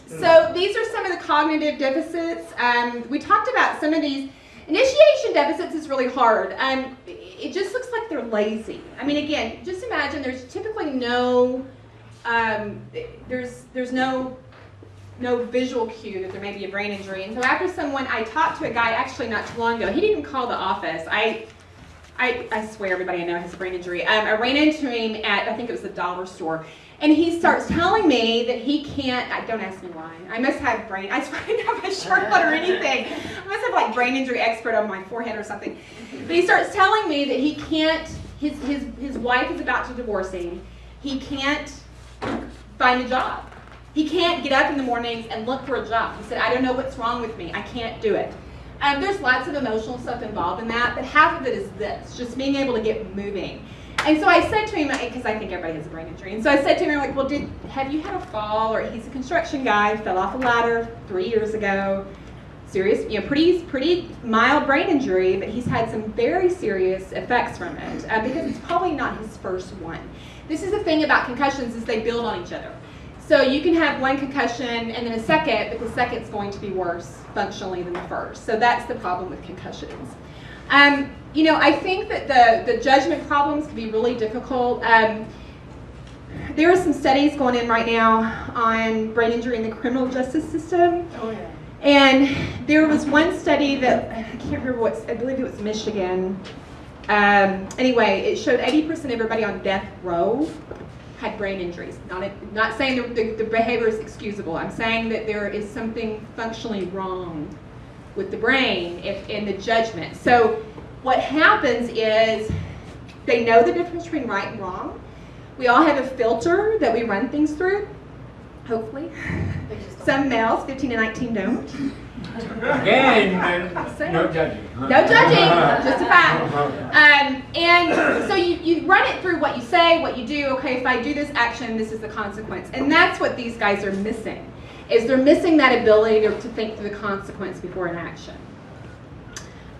So these are some of the cognitive deficits. We talked about some of these. Initiation deficits is really hard. It just looks like they're lazy. I mean, again, just imagine there's typically no, there's no visual cue that there may be a brain injury. And so after I talked to a guy actually not too long ago. He didn't call the office. I swear everybody I know has a brain injury. I ran into him at, I think it was the dollar store. And he starts telling me that he can't, don't ask me why. I must have I didn't have my shirt on or anything. I must have like brain injury expert on my forehead or something. But he starts telling me that he can't, his wife is about to divorce him. He can't find a job. He can't get up in the mornings and look for a job. He said, I don't know what's wrong with me. I can't do it. There's lots of emotional stuff involved in that, but half of it is this, just being able to get moving. And so I said to him, because I think everybody has a brain injury, and so I said to him, like, well, have you had a fall? Or he's a construction guy, fell off a ladder 3 years ago. Serious, pretty mild brain injury, but he's had some very serious effects from it because it's probably not his first one. This is the thing about concussions is they build on each other. So you can have one concussion and then a second, but the second's going to be worse functionally than the first. So that's the problem with concussions. I think that the judgment problems can be really difficult. There are some studies going in right now on brain injury in the criminal justice system. Oh, yeah. And there was one study that, I can't remember I believe it was Michigan. Anyway, it showed 80% of everybody on death row had brain injuries. Not saying the behavior is excusable. I'm saying that there is something functionally wrong with the brain in the judgment. So what happens is they know the difference between right and wrong. We all have a filter that we run things through, hopefully. Some males, 15 and 19, don't. Again, no judging. No judging, just a fact. And so you run it through what you say, what you do. Okay, if I do this action, this is the consequence. And that's what these guys are missing, is they're missing that ability to think through the consequence before an action.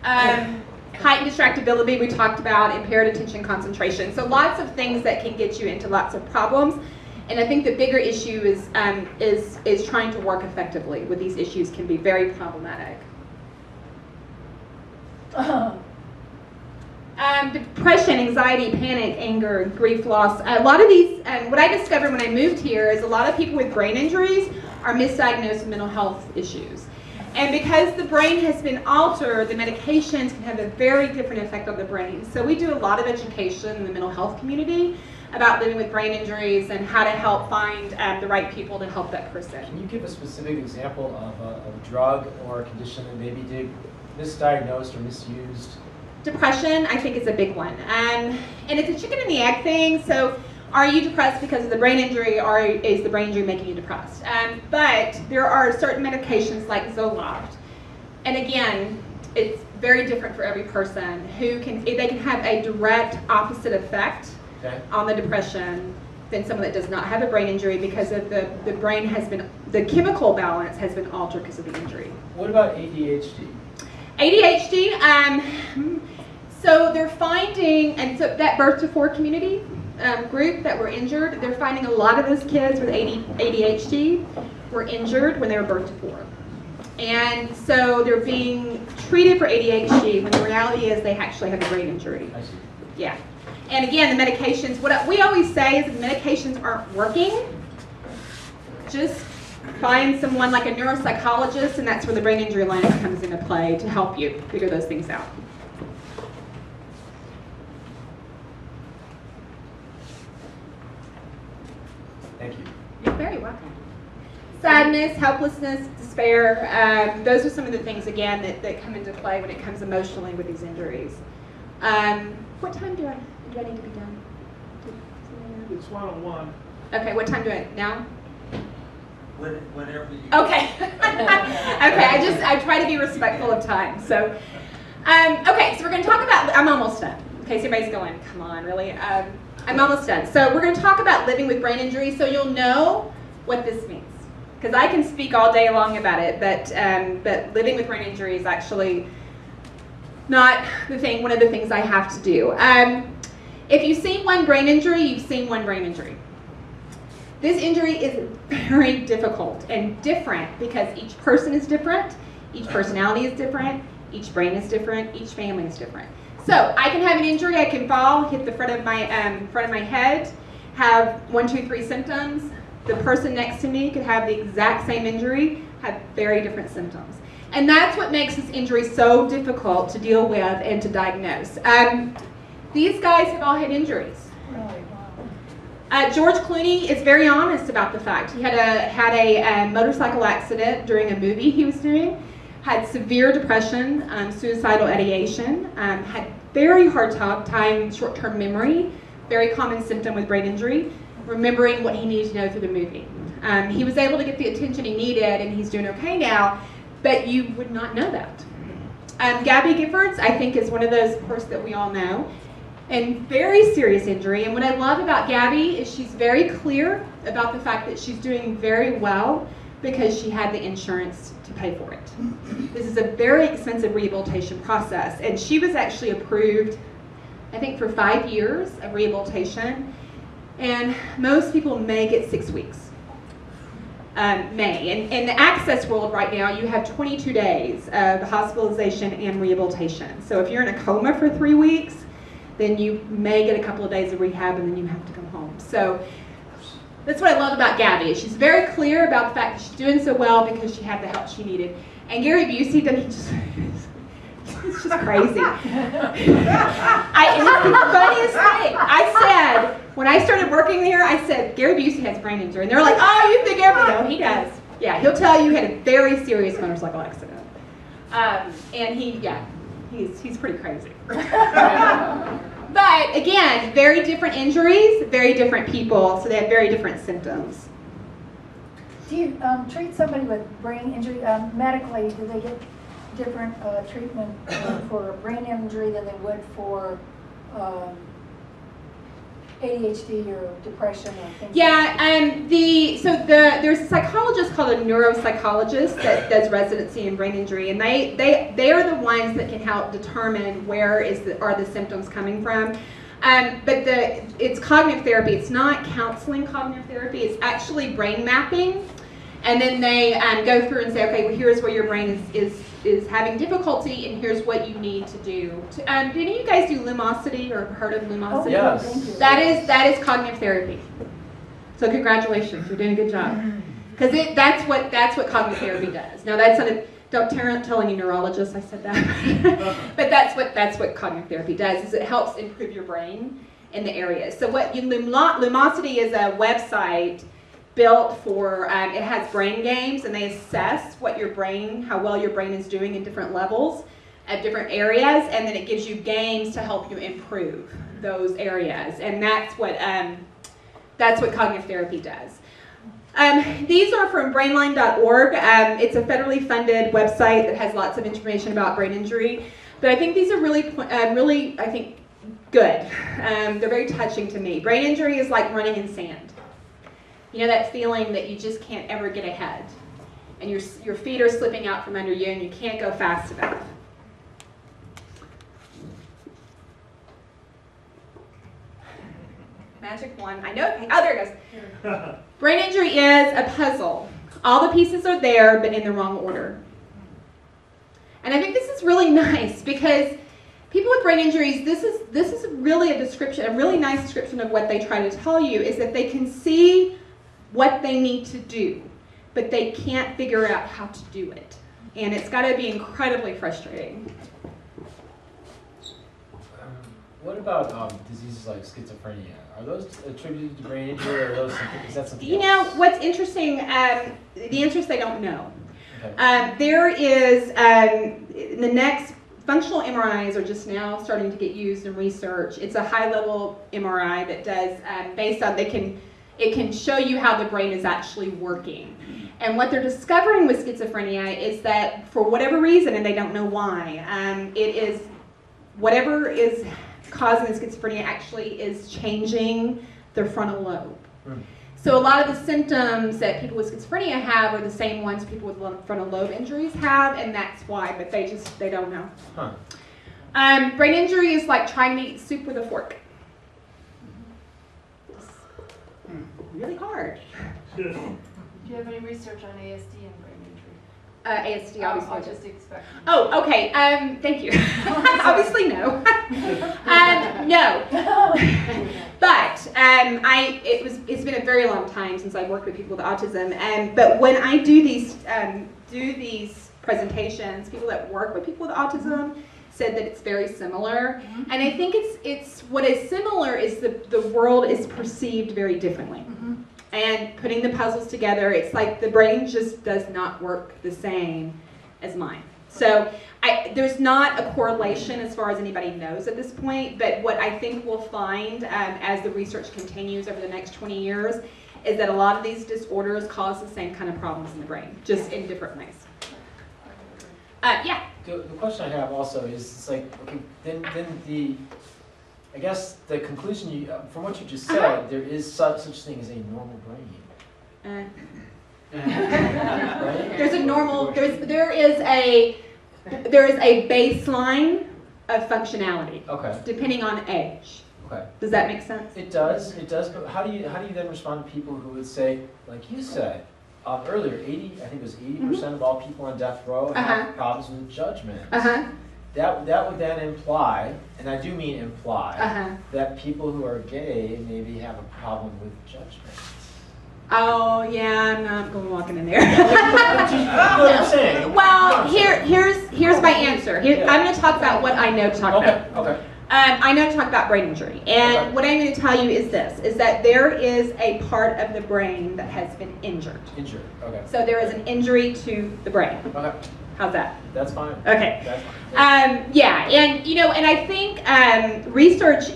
Heightened distractibility, we talked about, impaired attention concentration. So lots of things that can get you into lots of problems. And I think the bigger issue is trying to work effectively with these issues can be very problematic. Depression, anxiety, panic, anger, grief, loss. A lot of these, what I discovered when I moved here is a lot of people with brain injuries are misdiagnosed with mental health issues. And because the brain has been altered, the medications can have a very different effect on the brain. So we do a lot of education in the mental health community about living with brain injuries and how to help find the right people to help that person. Can you give a specific example of a drug or a condition that maybe misdiagnosed or misused? Depression, I think, is a big one. And it's a chicken and the egg thing. So are you depressed because of the brain injury, or is the brain injury making you depressed? But there are certain medications like Zoloft. And again, it's very different for every person they can have a direct opposite effect on the depression than someone that does not have a brain injury because of the brain has been, the chemical balance has been altered because of the injury. What about ADHD? ADHD, so they're finding, and so that birth to 4 community group that were injured, they're finding a lot of those kids with ADHD were injured when they were birth to 4. And so they're being treated for ADHD when the reality is they actually have a brain injury. I see. Yeah. And again, the medications, what we always say is if the medications aren't working, just find someone like a neuropsychologist, and that's where the Brain Injury Alliance comes into play to help you figure those things out. Thank you. You're very welcome. Sadness, helplessness, despair, those are some of the things, again, that come into play when it comes emotionally with these injuries. What time do I need to be done? It's 1:01. Okay, what time do I, now? Whenever you... Okay. Okay, I try to be respectful of time. So, okay, so we're going to talk about, I'm almost done. Okay, so everybody's going, come on, really? I'm almost done. So we're going to talk about living with brain injury so you'll know what this means. Because I can speak all day long about it, but living with brain injury is actually not one of the things I have to do. If you've seen one brain injury, you've seen one brain injury. This injury is very difficult and different because each person is different, each personality is different, each brain is different, each family is different. So I can have an injury, I can fall, hit the front of my head, have 1, 2, 3 symptoms. The person next to me could have the exact same injury, have very different symptoms. And that's what makes this injury so difficult to deal with and to diagnose. These guys have all had injuries. George Clooney is very honest about the fact. He had a motorcycle accident during a movie he was doing, had severe depression, suicidal ideation, had very hard time, short-term memory, very common symptom with brain injury, remembering what he needed to know through the movie. He was able to get the attention he needed, and he's doing okay now, but you would not know that. Gabby Giffords, I think, is one of those, of course, that we all know, and very serious injury. And what I love about Gabby is she's very clear about the fact that she's doing very well because she had the insurance to pay for it. This is a very expensive rehabilitation process, and she was actually approved, I think, for 5 years of rehabilitation, and most people may get 6 weeks. May. In the access world right now, you have 22 days of hospitalization and rehabilitation. So if you're in a coma for 3 weeks, then you may get a couple of days of rehab and then you have to come home. So that's what I love about Gabby. She's very clear about the fact that she's doing so well because she had the help she needed. And Gary Busey, it's just crazy. It's the funniest thing. I said, when I started working there, I said, Gary Busey has brain injury. And they're like, oh, you think everything? No, he does. Yeah, he'll tell you he had a very serious motorcycle accident. And he's pretty crazy. But again, very different injuries, very different people, so they have very different symptoms. Do you treat somebody with brain injury medically? Do they get different treatment for brain injury than they would for ADHD or depression or things? Yeah, there's a psychologist called a neuropsychologist that does residency in brain injury, and they are the ones that can help determine where are the symptoms coming from. But it's cognitive therapy. It's not counseling cognitive therapy. It's actually brain mapping, and then they go through and say, okay, well, here's where your brain is having difficulty, and here's what you need to do. Did any of you guys do Lumosity or heard of Lumosity? Oh, yes. That is cognitive therapy. So congratulations, you're doing a good job. Because that's what cognitive therapy does. Now don't tell any neurologists I said that, but that's what cognitive therapy does. Is it helps improve your brain in the areas. So Lumosity is a website built for, it has brain games, and they assess how well your brain is doing in different levels at different areas, and then it gives you games to help you improve those areas, and that's what cognitive therapy does. These are from brainline.org. It's a federally funded website that has lots of information about brain injury, but I think these are really, I think, good. They're very touching to me. Brain injury is like running in sand. You know that feeling that you just can't ever get ahead, and your feet are slipping out from under you and you can't go fast enough. Magic one. I know. Oh, there it goes. Brain injury is a puzzle. All the pieces are there, but in the wrong order. And I think this is really nice because people with brain injuries, this is really a really nice description of what they try to tell you, is that they can see what they need to do, but they can't figure out how to do it. And it's got to be incredibly frustrating. What about diseases like schizophrenia? Are those attributed to brain injury, or is that something else? You know, what's interesting, the answer is they don't know. Okay. There is, the next functional MRIs are just now starting to get used in research. It's a high-level MRI that does, based on, it can show you how the brain is actually working. And what they're discovering with schizophrenia is that for whatever reason, and they don't know why, it is whatever is causing the schizophrenia actually is changing the frontal lobe. So a lot of the symptoms that people with schizophrenia have are the same ones people with frontal lobe injuries have, and that's why, but they don't know. Huh. Brain injury is like trying to eat soup with a fork. Really hard. Do you have any research on ASD and brain injury? ASD, obviously. Autistic spectrum. Oh, okay. Thank you. Obviously, no. No. But it's been a very long time since I've worked with people with autism. But when I do these presentations, people that work with people with autism said that it's very similar. And I think it's what is similar is the world is perceived very differently. And putting the puzzles together, it's like the brain just does not work the same as mine. So there's not a correlation as far as anybody knows at this point, but what I think we'll find as the research continues over the next 20 years is that a lot of these disorders cause the same kind of problems in the brain, just in different ways. Yeah. The question I have also is, it's like, okay, then I guess the conclusion from what you just said, there is such thing as a normal brain. Right? There's a normal, there is a baseline of functionality. Okay. Depending on age. Okay. Does that make sense? It does, but how do you then respond to people who would say, like you said, earlier, I think it was 80% of all people on death row have problems with judgment. That would then imply, and I do mean imply, that people who are gay maybe have a problem with judgment. Oh yeah, I'm not going walking in there. You know what I'm saying? Well, here's my answer. I'm going to talk about what I know to talk about. Okay. I know to talk about brain injury, and what I'm going to tell you is this: is that there is a part of the brain that has been injured. Injured. Okay. So there is an injury to the brain. Okay. How's that? That's fine. Okay. That's fine. Yeah, and and I think research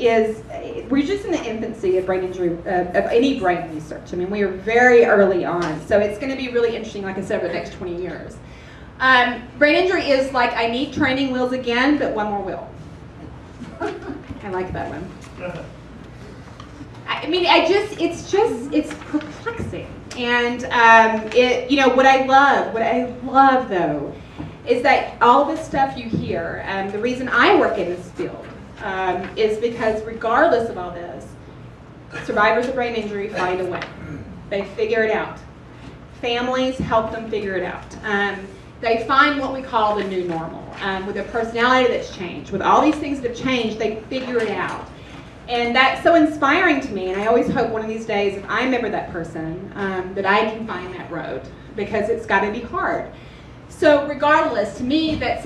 we're just in the infancy of brain injury, of any brain research. I mean, we are very early on, so it's going to be really interesting, like I said, over the next 20 years. Brain injury is like, I need training wheels again, but one more wheel. I like that one. I mean, it's perplexing. And what I love though, is that all this stuff you hear, the reason I work in this field is because regardless of all this, survivors of brain injury find a way. They figure it out. Families help them figure it out. They find what we call the new normal. With a personality that's changed, with all these things that have changed, they figure it out. And that's so inspiring to me, and I always hope one of these days, if I'm ever that person, that I can find that road, because it's got to be hard. So regardless, to me, that's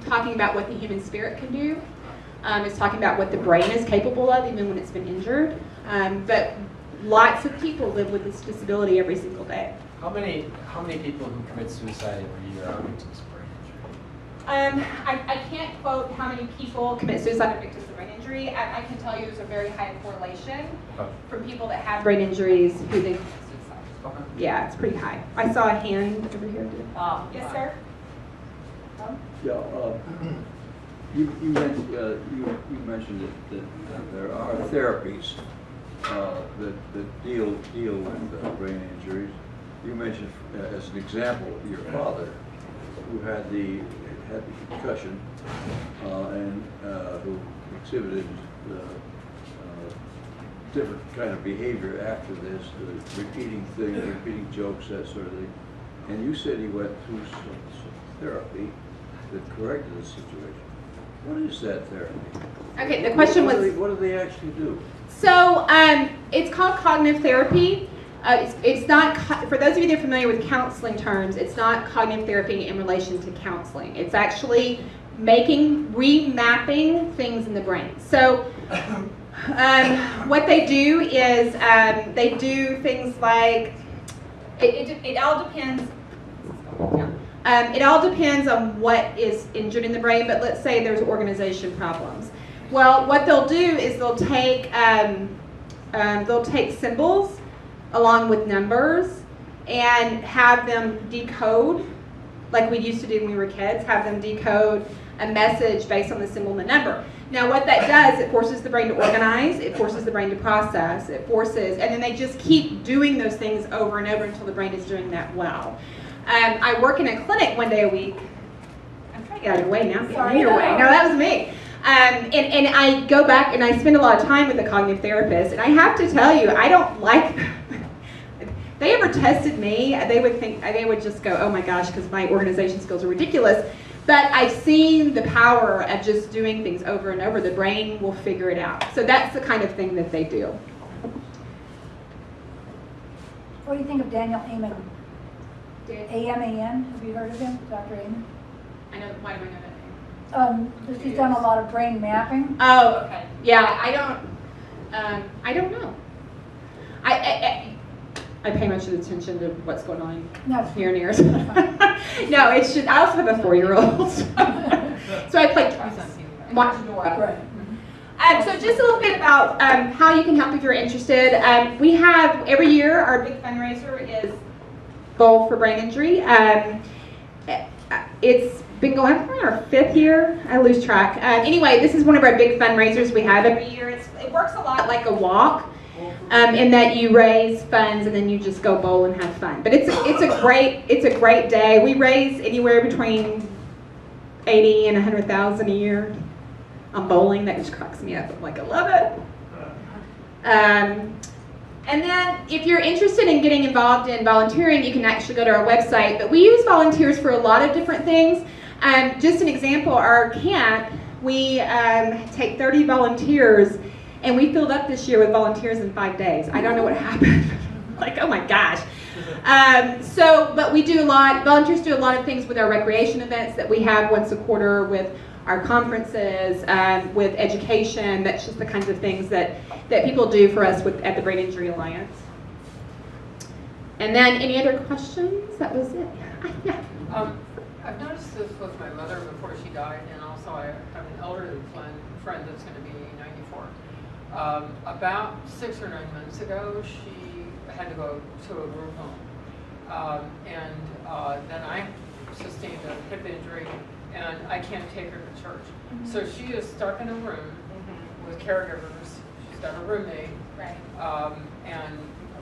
talking about what the human spirit can do. It's talking about what the brain is capable of, even when it's been injured. But lots of people live with this disability every single day. How many people who commit suicide every year are victims of brain injury? I can't quote how many people commit suicide or victims of brain injury. I can tell you there's a very high correlation from people that have brain injuries who then commit suicide. Okay. Yeah, it's pretty high. I saw a hand over here. Yes, sir? Yeah, you mentioned that there are therapies that deal with brain injuries. You mentioned, as an example, your father, who had the concussion and who exhibited different kind of behavior after this, repeating things, repeating jokes, that sort of thing. And you said he went through some therapy that corrected the situation. What is that therapy? Okay, the question was... What do they actually do? So, it's called cognitive therapy. It's not, for those of you that are familiar with counseling terms, it's not cognitive therapy in relation to counseling. It's actually remapping things in the brain. So, what they do is they do things like, it all depends. It all depends on what is injured in the brain, but let's say there's organization problems. Well, what they'll do is they'll take symbols along with numbers and have them decode, like we used to do when we were kids, have them decode a message based on the symbol and the number. Now what that does, it forces the brain to organize, it forces the brain to process, and then they just keep doing those things over and over until the brain is doing that well. I work in a clinic one day a week. I'm trying to get out of your way now. Get in your way. No, that was me. And I go back and I spend a lot of time with a cognitive therapist, and I have to tell you, I don't like them. If they ever tested me, they would just go, oh my gosh, because my organization skills are ridiculous. But I've seen the power of just doing things over and over. The brain will figure it out. So that's the kind of thing that they do. What do you think of Daniel Amen? A-M-A-N, have you heard of him, Dr. Amen? I know, why do I know that name? He's done a lot of brain mapping. Oh, okay. Yeah, I don't know. I pay much attention to what's going on here and here. No, it's just, I also have a 4-year-old. So I play watch Dora. So just a little bit about how you can help if you're interested. We have, every year, our big fundraiser is Bowl for Brain Injury. it's been going on for our 5th year. I lose track. Anyway, this is one of our big fundraisers we have every year. It works a lot like a walk, in that you raise funds and then you just go bowl and have fun. But it's a great day. We raise anywhere between 80 and 100,000 a year on bowling. That just cracks me up. I'm like, I love it. And then if you're interested in getting involved in volunteering, you can actually go to our website. But we use volunteers for a lot of different things. Just an example, our camp, we take 30 volunteers, and we filled up this year with volunteers in 5 days. I don't know what happened. Like, oh my gosh. But we do a lot, volunteers do a lot of things with our recreation events that we have once a quarter, with our conferences, with education. That's just the kinds of things that people do for us at the Brain Injury Alliance. And then any other questions? That was it. Yeah. I've noticed this with my mother before she died, and also I have an elderly friend that's going to be 94. About 6 or 9 months ago, she had to go to a group home. Then I sustained a hip injury, and I can't take her to church. So she is stuck in a room with caregivers. She's got a roommate. Right.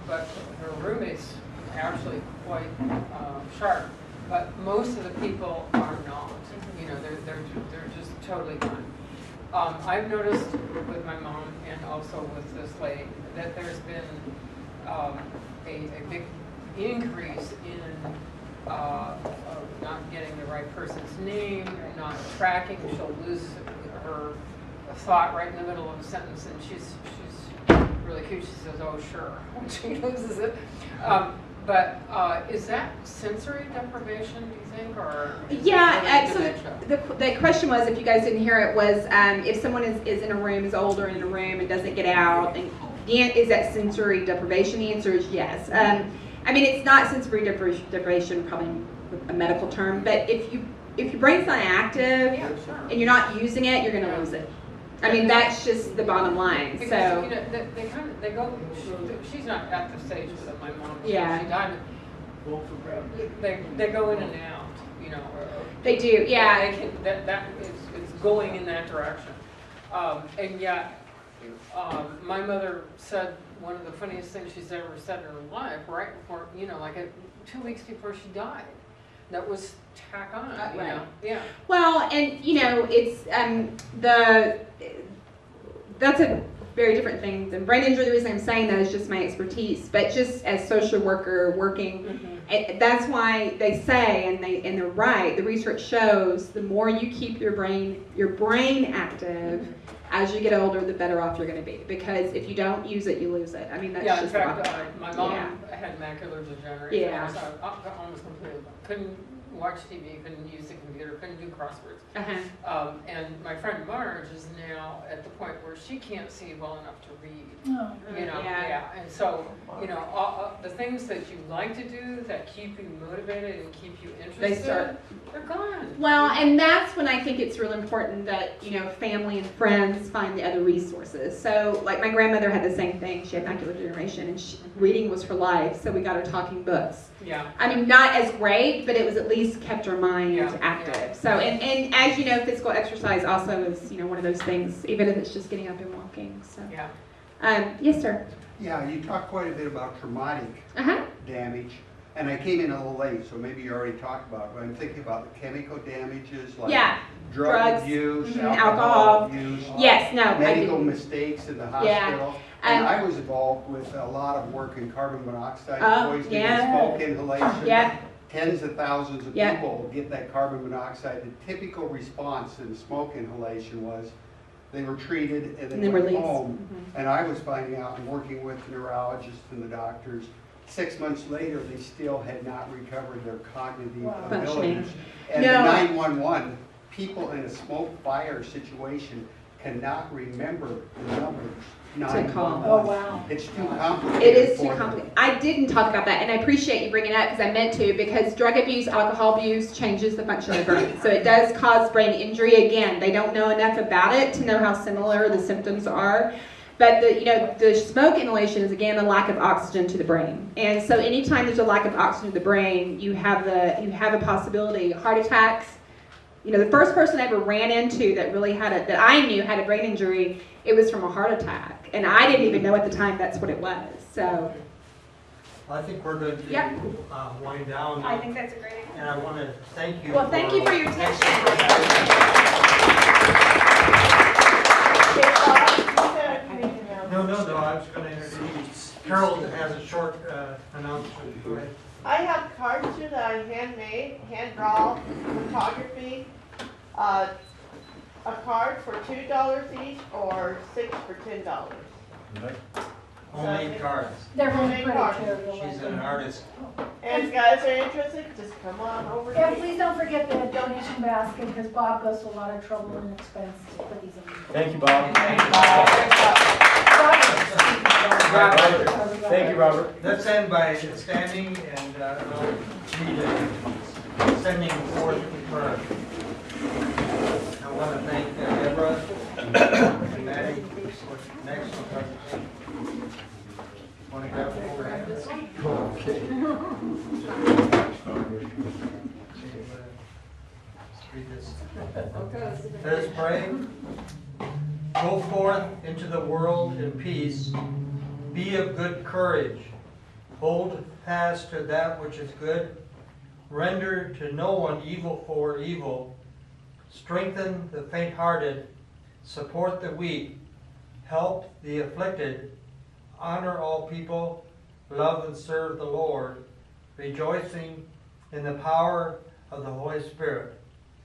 But her roommate's actually quite sharp. But most of the people are not. You know, they're just totally gone. I've noticed with my mom and also with this lady that there's been a big increase in not getting the right person's name, not tracking. She'll lose her thought right in the middle of a sentence, and she's really cute. She says, "Oh, sure," when she loses it. But is that sensory deprivation, do you think, or? Yeah, so the question was, if you guys didn't hear it, was if someone is in a room, is older in a room and doesn't get out, and is that sensory deprivation? The answer is yes. I mean, it's not sensory deprivation, probably a medical term, but if your brain's not active and you're not using it, you're going to lose it. I mean, that's just the bottom line. Because, so you know, they go. She's not at the stage that my mom. Yeah. She died. They go in and out. You know. They do. Yeah. They can, that is it's going in that direction. And yet, my mother said one of the funniest things she's ever said in her life, right before, you know, like 2 weeks before she died. That was tack on, you know? Yeah. Well, and you know, it's that's a very different thing than brain injury. The reason I'm saying that is just my expertise, but just as social worker working, that's why they say, and they're right. The research shows the more you keep your brain active, as you get older, the better off you're going to be. Because if you don't use it, you lose it. I mean, that's just in fact, my mom had macular degeneration. Yeah. So almost completely couldn't watch TV, couldn't use the computer, couldn't do crosswords. And my friend Marge is now at the point where she can't see well enough to read. Oh, you know, and so, you know, the things that you like to do that keep you motivated and keep you interested, they're gone. Well, and that's when I think it's really important that, you know, family and friends find the other resources. So, like, my grandmother had the same thing. She had macular degeneration, and reading was her life, so we got her talking books. Yeah. I mean, not as great, but it was at least kept her mind active. Yeah. So, and as you know, physical exercise also is, you know, one of those things, even if it's just getting up and walking. So. Yeah. Yes, sir. Yeah, you talked quite a bit about traumatic damage, and I came in a little late, so maybe you already talked about it, but I'm thinking about the chemical damages, like drug abuse, alcohol abuse, medical mistakes in the hospital. And I was involved with a lot of work in carbon monoxide poisoning and smoke inhalation. Tens of thousands of people get that carbon monoxide. The typical response in smoke inhalation was they were treated and then went home. And I was finding out and working with the neurologists and the doctors, 6 months later they still had not recovered their cognitive abilities. And the 911, people in a smoke fire situation cannot remember the numbers. To call. Oh, wow. It's too complicated. It is too complicated. I didn't talk about that, and I appreciate you bringing it up because I meant to, because drug abuse, alcohol abuse changes the function of the brain. So it does cause brain injury. Again, they don't know enough about it to know how similar the symptoms are. But the smoke inhalation is again a lack of oxygen to the brain, and so anytime there's a lack of oxygen to the brain, you have a possibility heart attacks. The first person I ever ran into that really that I knew had a brain injury, it was from a heart attack, and I didn't even know at the time that's what it was. So I think we're going to wind down. I think that's a great idea. And I want to thank you. Well, thank you for your attention. No, I was going to introduce Carol has a short announcement. Go ahead. I have cards here that I handmade, hand draw, photography. A card for $2 each or 6 for $10. Homemade cards. They're really Homemade pretty cards. too. She's an artist. And if you guys are interested, just come on over. And please don't forget the donation basket, because Bob goes to a lot of trouble and expense to put these in. Thank you, Bob. Thank you, Robert. Let's end by standing and sending forth the prayer. I want to thank Deborah and Maddie for next presentation. Want to grab overhead? Okay. Read this. Let us pray. Go forth into the world in peace. Be of good courage. Hold fast to that which is good. Render to no one evil for evil. Strengthen the faint-hearted. Support the weak. Help the afflicted. Honor all people. Love and serve the Lord. Rejoicing in the power of the Holy Spirit.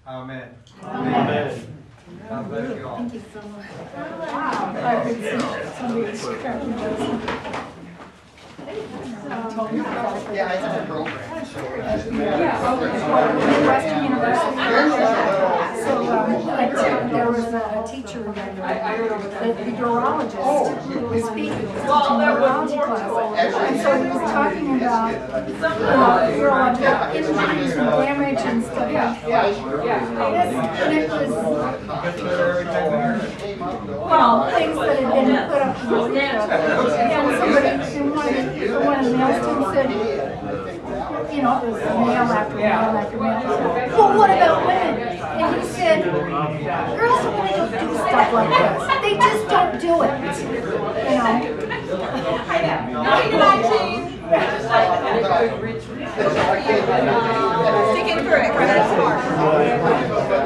Amen. Amen. God bless you all. Thank you so much. Yeah, I have a program, so. Western University. So there was a teacher, the urologist, who was speaking in urology class. And so he was talking about urologic injuries and damage and stuff like that. And it was, things that had been put up to the roof. And somebody, one of the male students said, it was male after male after male. Well, what about women? And he said, girls really don't do stuff like this. They just don't do it. Sticking through it, that's hard.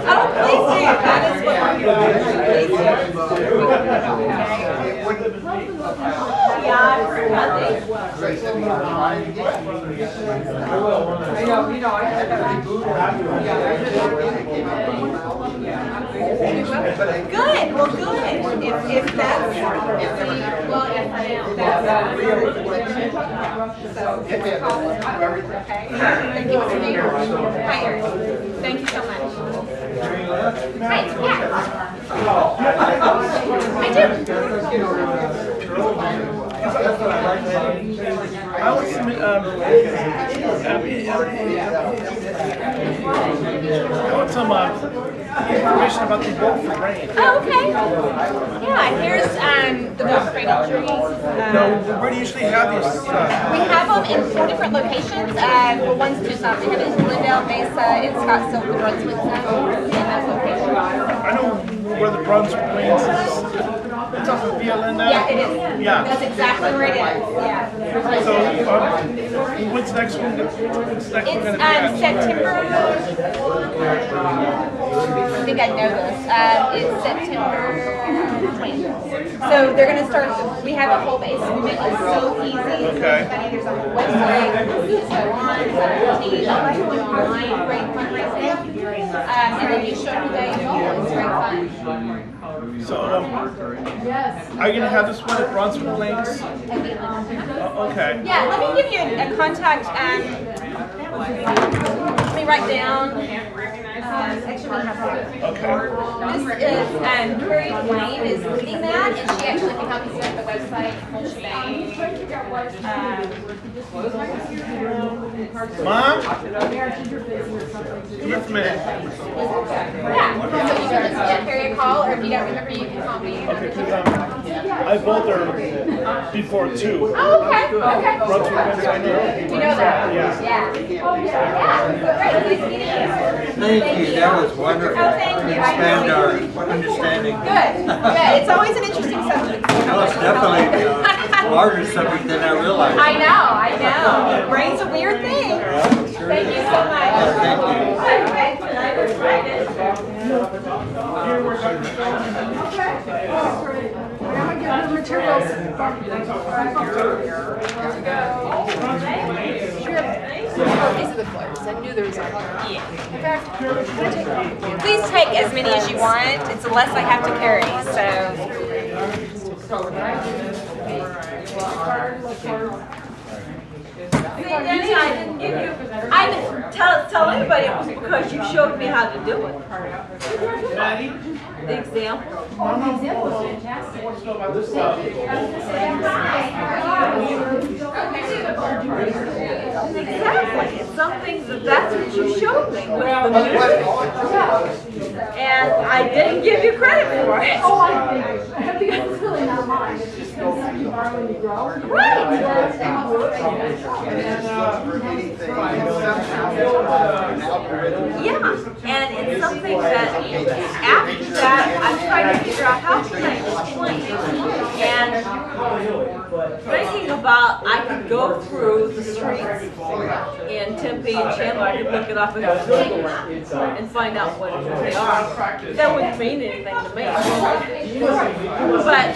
Oh, please do. That is what we're doing. Please do. Yeah, nothing. Good, well, good. If that's, Thank you so much. Hi, yeah. I do. I would submit, I want some information about the bolt for brain. Oh, okay. Yeah, here's the bolt brain injuries. No, where do you usually have these? We have them in 4 different locations. Well, one's just we have it in Glendale, Mesa, in Scottsdale, the Brunswick zone, in that location. I know where the Brunswick Plains is. It's off of BLN now? Yeah, it is. Yeah. That's exactly where it is. Yeah. So, what's next one? What's next one going to be at? September. I think I know this. It's September 20th. So they're going to start. We have a whole base movement. It's so easy. Okay. There's a whole website. So on. Online. Great fundraising. And then you show who they enroll. It's great fun. So, are you going to have this one at Brunswick Plains? Okay. Yeah, let me give you a contact. Let me write down. Actually, This is, Prairie Wayne is leading that, and she actually can help you set the website, whole shebang. Mom? Give me. Yeah, so you can just carry a call, or if you don't remember, you can call me. Okay, because I bought there before too. Oh, okay, okay. Brunswick, Pennsylvania. You know that? Yeah. Yeah. Great, nice meeting you. Thank you, that was wonderful. Oh, thank you. Expand our understanding. Good, good. It's always an interesting subject. No, it's definitely a larger subject than I realized. I know. Brain's a weird thing. Thank you so much. Thank you. These are the flyers. I knew there was a Please take as many as you want. It's the less I have to carry, so. See, Denny, I didn't give you, I didn't tell anybody it was because you showed me how to do it. The example. Exactly, it's something that's what you showed me with the music. And I didn't give you credit for it. Oh, I think it's really not mine. It's just something you borrow when you grow. Right. Yeah, and it's something that after that I'm trying to figure out how can I explain. And thinking about I could go through the streets in Tempe and Chandler, I could look it up and Google it and find out what they are. That wouldn't mean anything to me. But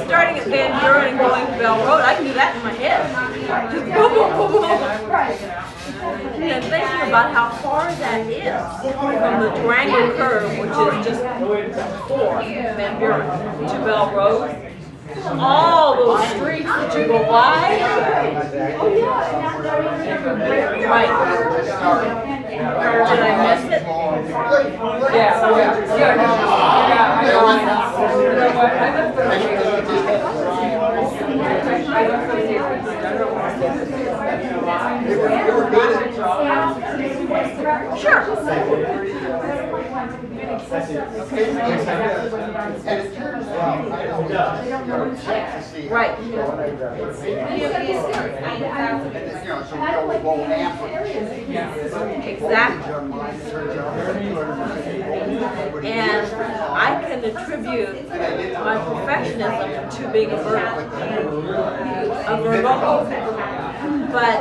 starting at Van Buren and going to Bell Road, I can do that in my head. Just boom, boom, boom, boom. And thinking about how far that is from the Durango curve, which is just before Van Buren, to Bell Road, all those streets that you go by. Right. Did I miss it? Sure. Right. Exactly. And I can attribute my perfectionism to being a Virgo. But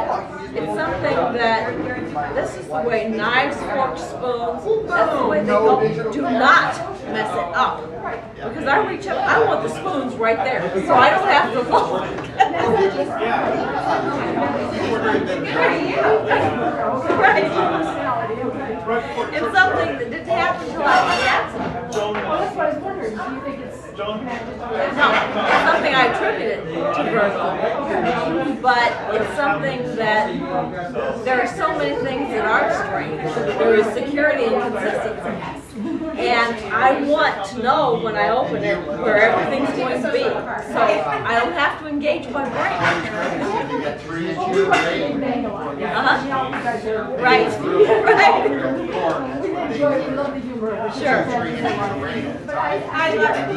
it's something that this is the way knives, forks, spoons, that's the way they go. Do not mess it up. Because I reach up, I want the spoons right there, so I don't have to look. Right. It's something that didn't happen until I was accident. Well, that's what I was wondering. Do you think it's connected to No, it's something I attributed to Virgo. But it's something that there are so many things that are strange. There is security and consistency. And I want to know when I open it where everything's going to be. So I don't have to engage my brain. Right. Right. We love the humor. Sure. But I love it.